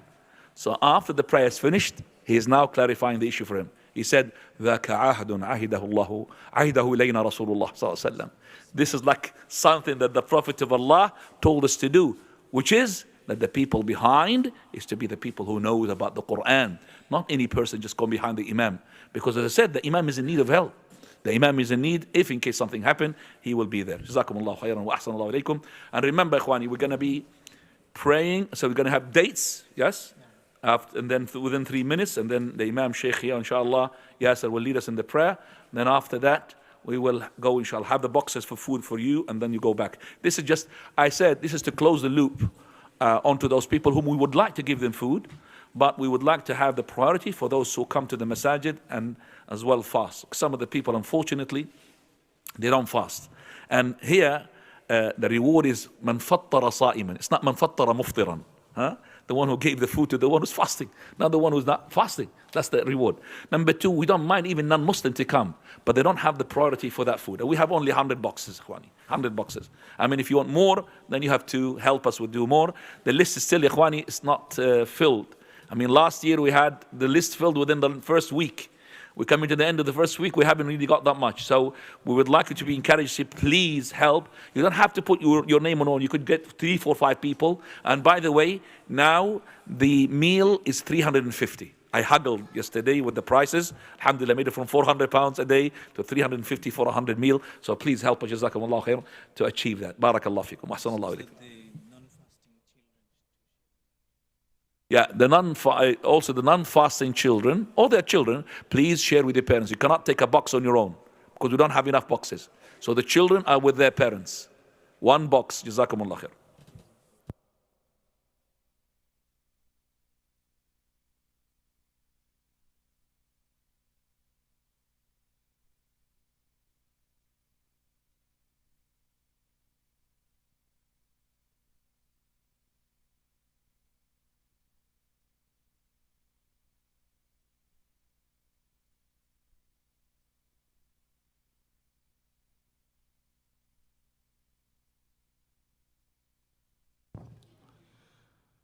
So after the prayer is finished, he is now clarifying the issue for him. He said, ذَاكَ عَهْدٌ عَهِدَهُ اللَّهُ عَهِدَهُ إِلَيْنَا رَسُولُ اللَّهِ صلى الله عليه وسلم. This is like something that the Prophet of Allah told us to do, which is that the people behind is to be the people who knows about the Quran, not any person just going behind the imam. Because as I said, the imam is in need of help. The imam is in need. If in case something happened, he will be there. Jazakumullahu khairan wa ahsanallahu alaykum. And remember, ikhwani, we're going to be praying. So we're going to have dates, yes? And then within 3 minutes, and then the Imam Shaykh here, inshallah, Yasser will lead us in the prayer. Then after that, we will go, inshallah, have the boxes for food for you, and then you go back. This is just, I said, this is to close the loop onto those people whom we would like to give them food, but we would like to have the priority for those who come to the masajid and as well fast. Some of the people, unfortunately, they don't fast. And here, the reward is man fattara sa'iman. It's not man fattara muftiran. Huh? The one who gave the food to the one who's fasting, not the one who's not fasting. That's the reward. Number 2, we don't mind even non-Muslim to come, but they don't have the priority for that food. And we have only 100 boxes, Ikhwani, 100 boxes. I mean, if you want more, then you have to help us with do more. The list is still, Ikhwani, it's not filled. I mean, last year we had the list filled within the first week. We're coming to the end of the first week, we haven't really got that much. So we would like you to be encouraged to please help. You don't have to put your name on all. You could get 3, 4, 5 people. And by the way, now the meal is 350. I haggled yesterday with the prices. Alhamdulillah, I made it from 400 pounds a day to 350 for 100 meal. So please help us, Jazakumullah khair, to achieve that. Barakallah fikum. Ahsanallahu ilaykum. Yeah, also the non-fasting children, all their children, please share with your parents. You cannot take a box on your own because we don't have enough boxes. So the children are with their parents. One box. Jazakumullah khair.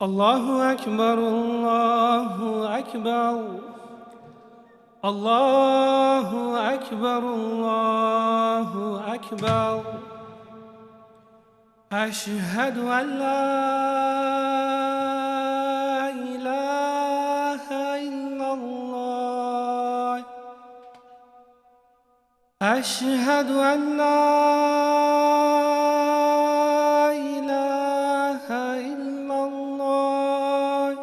الله أكبر الله أكبر الله أكبر الله أكبر أشهد أن لا إله إلا الله أشهد أن لا إله إلا الله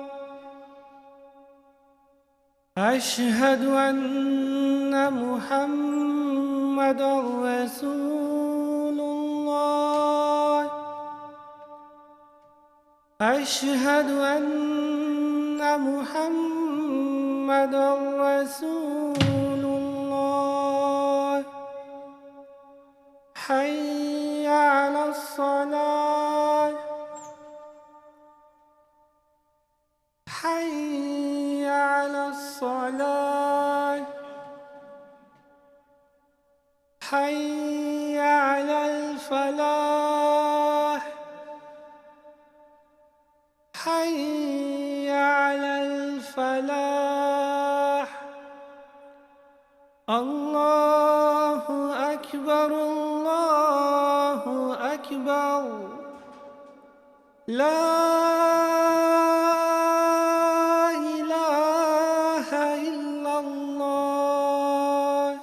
أشهد أن محمدًا رسول الله أشهد أن محمدًا رسول الله حي على الصلاة حي على الصلاة حي على الفلاح حي على الفلاح الله أكبر الله أكبر لا إله إلا الله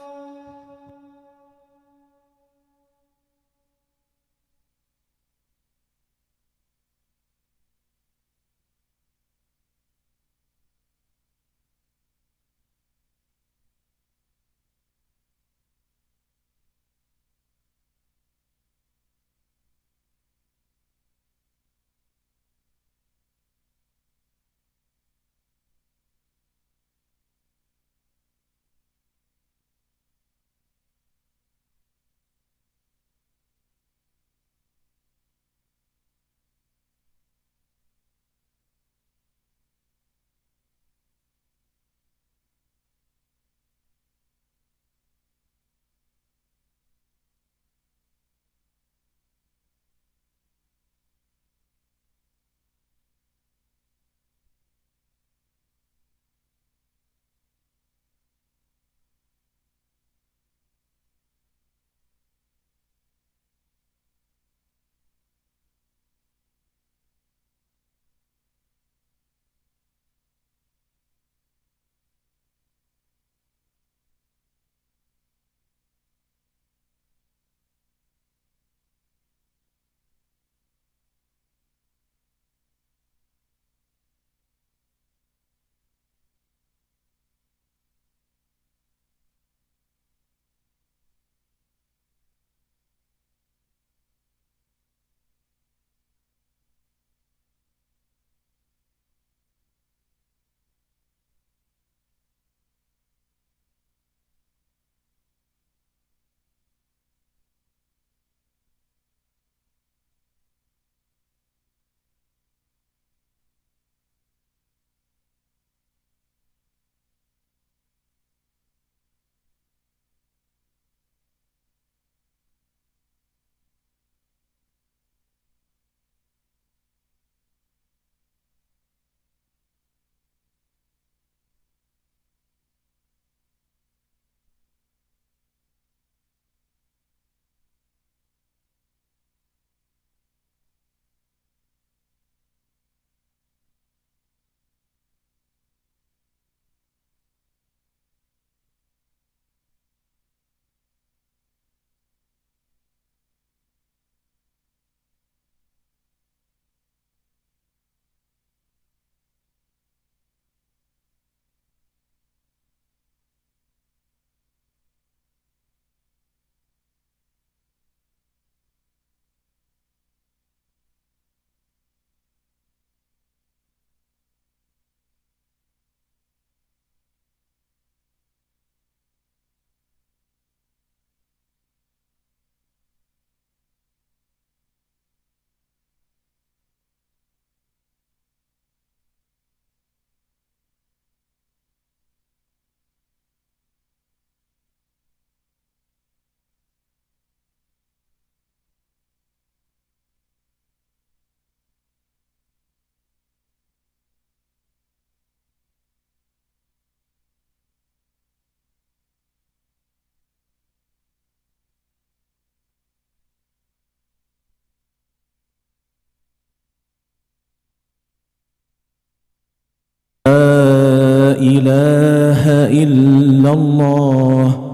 إله إلا الله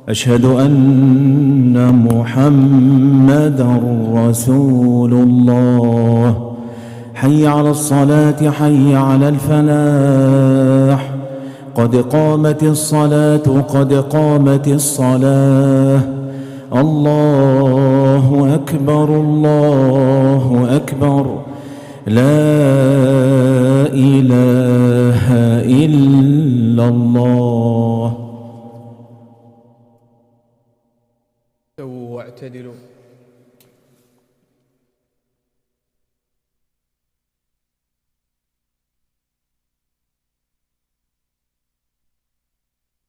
أشهد أن محمدًا رسول الله حي على الصلاة حي على الفلاح قد قامت الصلاة قد قامت الصلاة الله أكبر الله أكبر لا إله إلا الله. استووا واعتدلوا.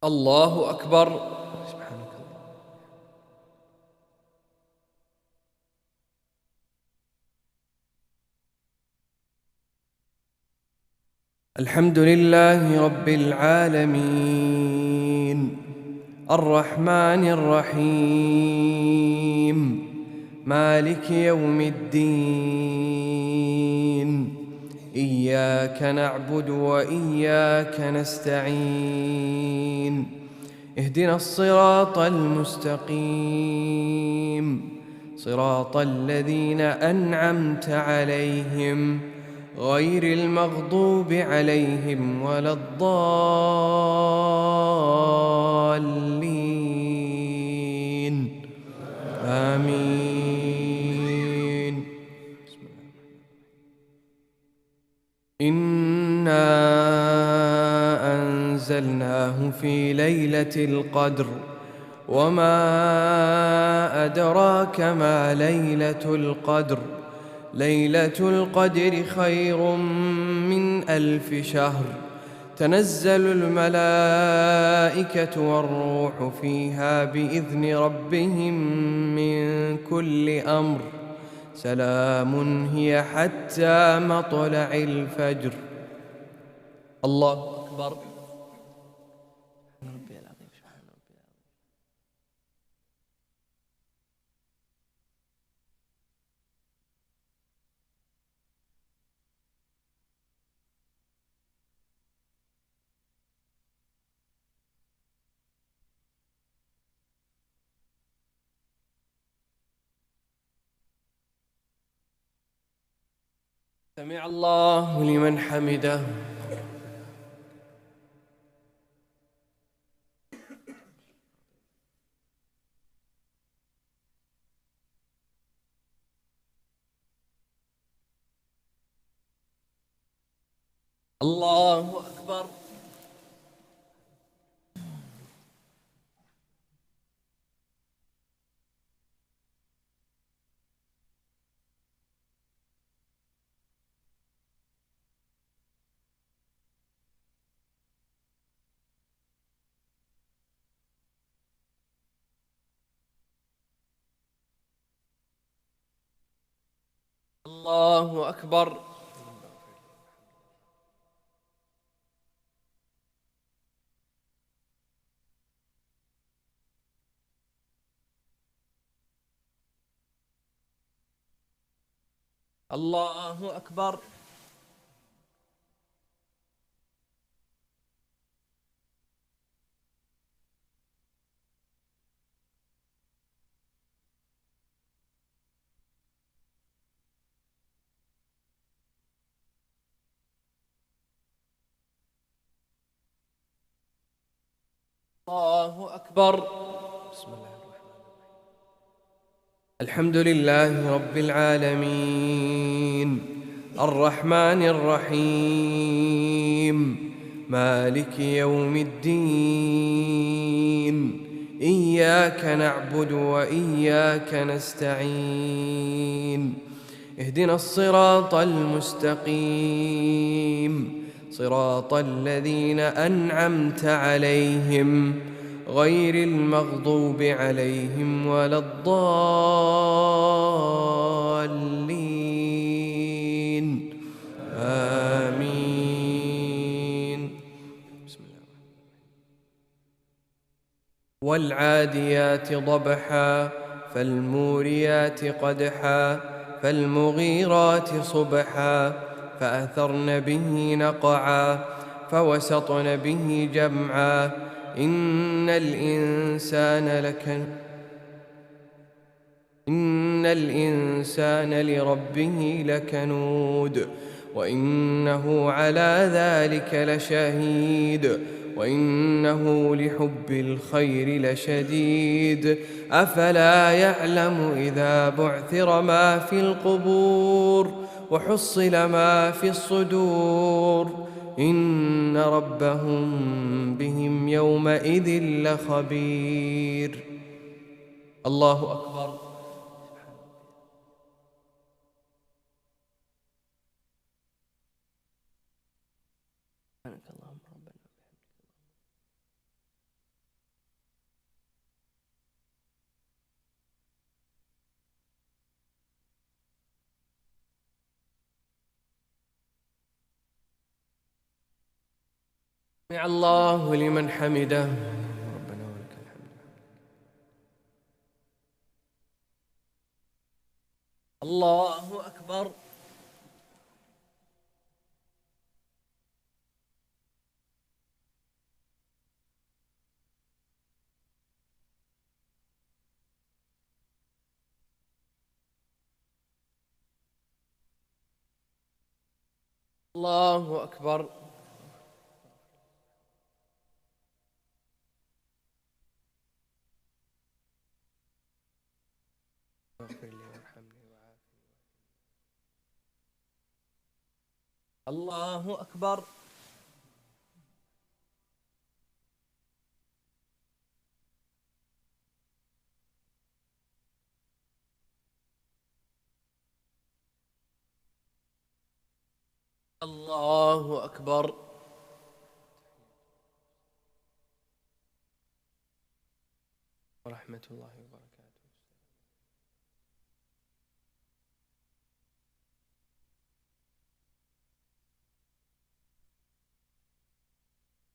الله أكبر. سبحانك الله. الحمد لله رب العالمين الرحمن الرحيم مالك يوم الدين إياك نعبد وإياك نستعين اهدنا الصراط المستقيم صراط الذين أنعمت عليهم غير المغضوب عليهم ولا الضالين آمين. إنا أنزلناه في ليلة القدر وما أدراك ما ليلة القدر ليلة القدر خير من 1000 شهر تنزل الملائكة والروح فيها بإذن ربهم من كل أمر سلام هي حتى مطلع الفجر. الله أكبر. سمع الله لمن حمده. الله أكبر. الله أكبر. الله أكبر. الله أكبر. بسم الله الرحمن الرحيم. الحمد لله رب العالمين الرحمن الرحيم مالك يوم الدين إياك نعبد وإياك نستعين اهدنا الصراط المستقيم صراط الذين أنعمت عليهم غير المغضوب عليهم ولا الضالين آمين. بسم الله. والعاديات ضبحا فالموريات قدحا فالمغيرات صبحا فأثرن به نقعا فوسطن به جمعا إن الإنسان لربه لكنود وإنه على ذلك لشهيد وإنه لحب الخير لشديد أفلا يعلم إذا بعثر ما في القبور وحصل ما في الصدور إن ربهم بهم يومئذ لخبير. الله أكبر. سمع الله لمن حمده ربنا ولك الحمد. الله أكبر. الله أكبر. اغفر لي وارحمني وعافني. الله أكبر. الله أكبر. ورحمة الله وبركاته.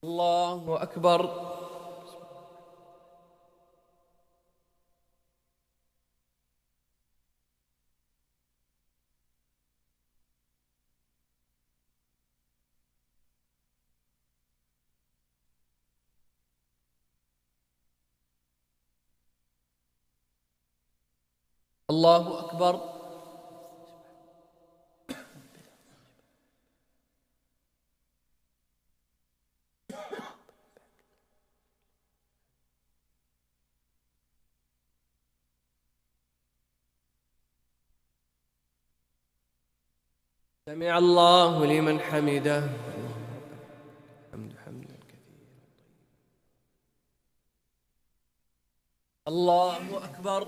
الله أكبر. الله أكبر. سمع الله لمن حمده. الحمد حمدا كثيرا. الله أكبر.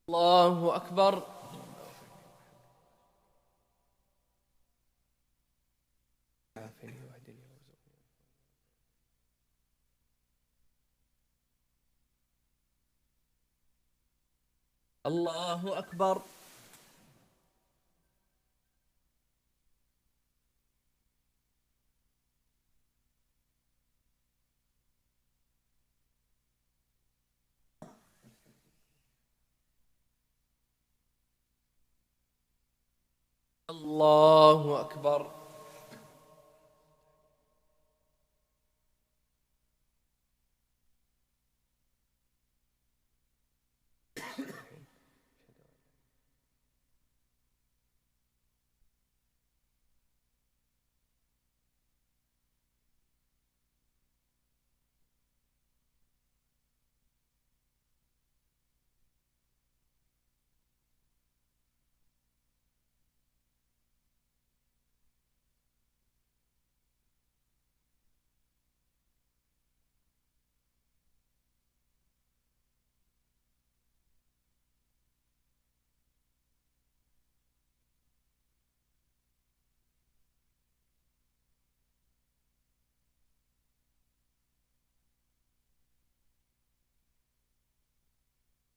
الله أكبر. الله أكبر. الله أكبر.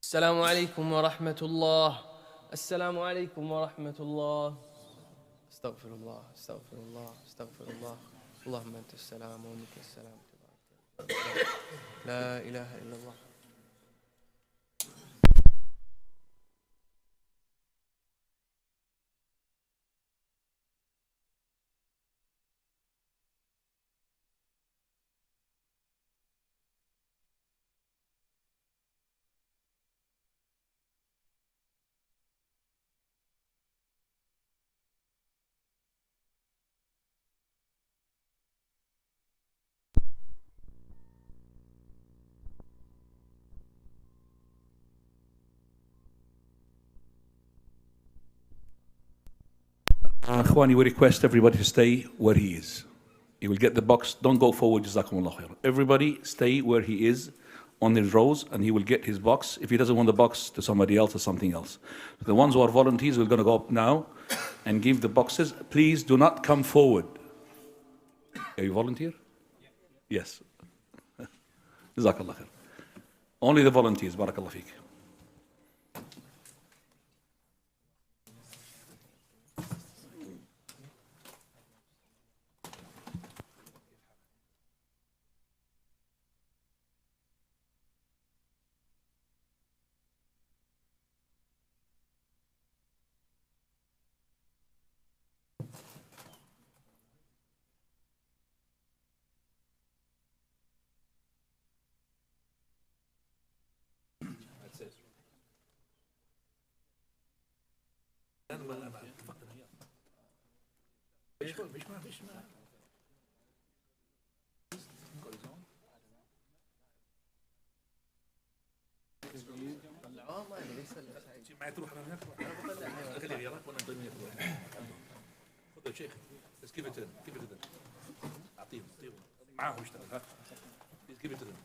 السلام عليكم ورحمة الله. السلام عليكم ورحمة الله. استغفر الله استغفر الله استغفر الله. اللهم أنت السلام ومنك السلام تبارك لا إله إلا الله. Akhwani, we request everybody to stay where he is. He will get the box. Don't go forward, Jazakumullah khair. Everybody stay where he is on his rows, and he will get his box. If he doesn't want the box, to somebody else or something else. The ones who are volunteers, we're going to go up now and give the boxes. Please do not come forward. Are you volunteer? Yes. Jazakallah khair. Only the volunteers. Barakallah feek. Let's give it to them. Give it to them. أعطيهم معاهم اشتغل ها. Please give it to them.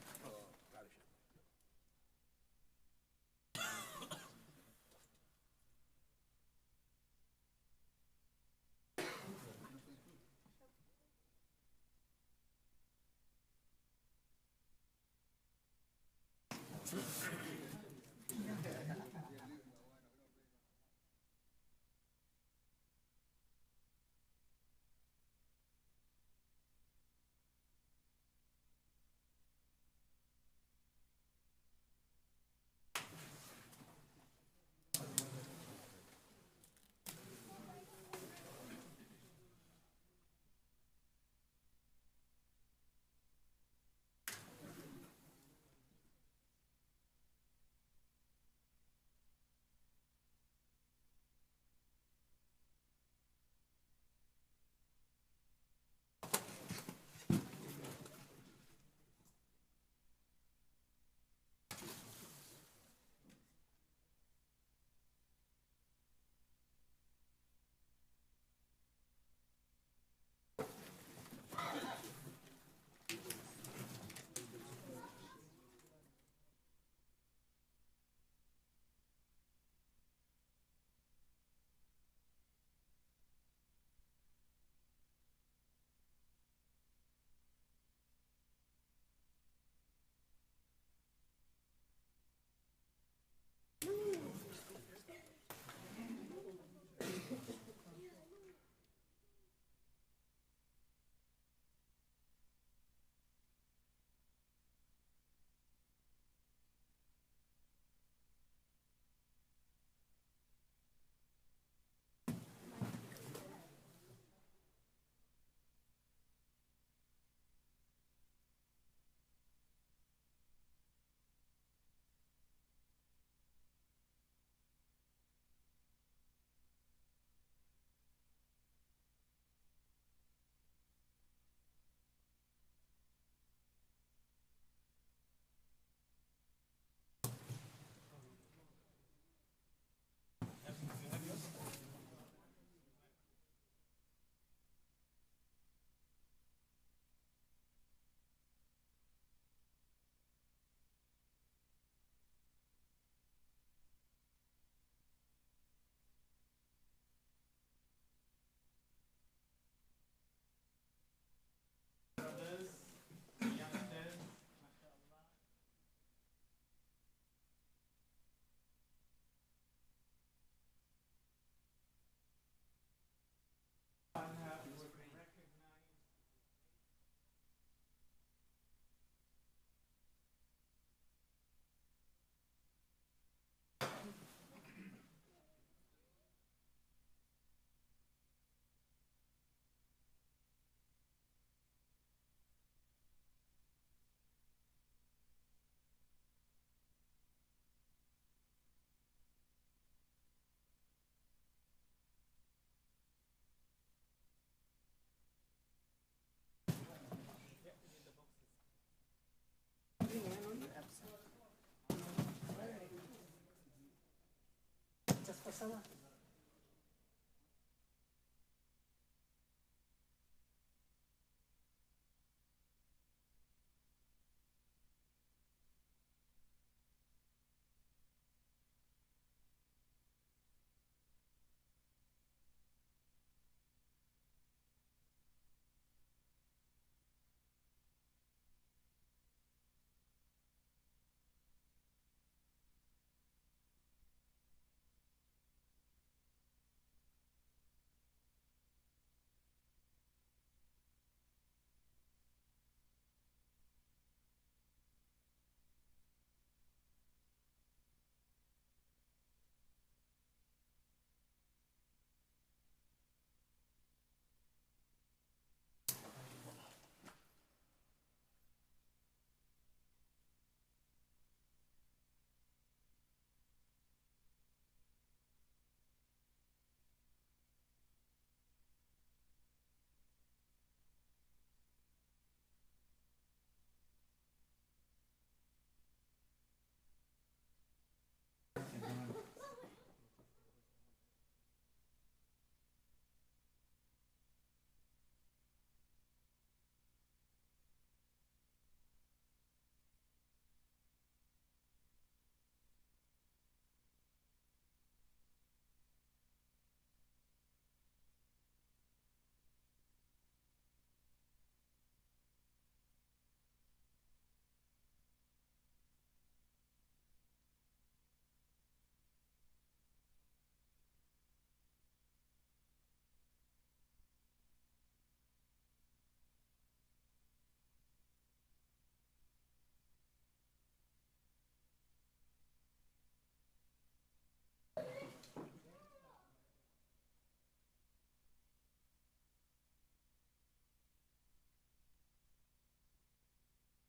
السماء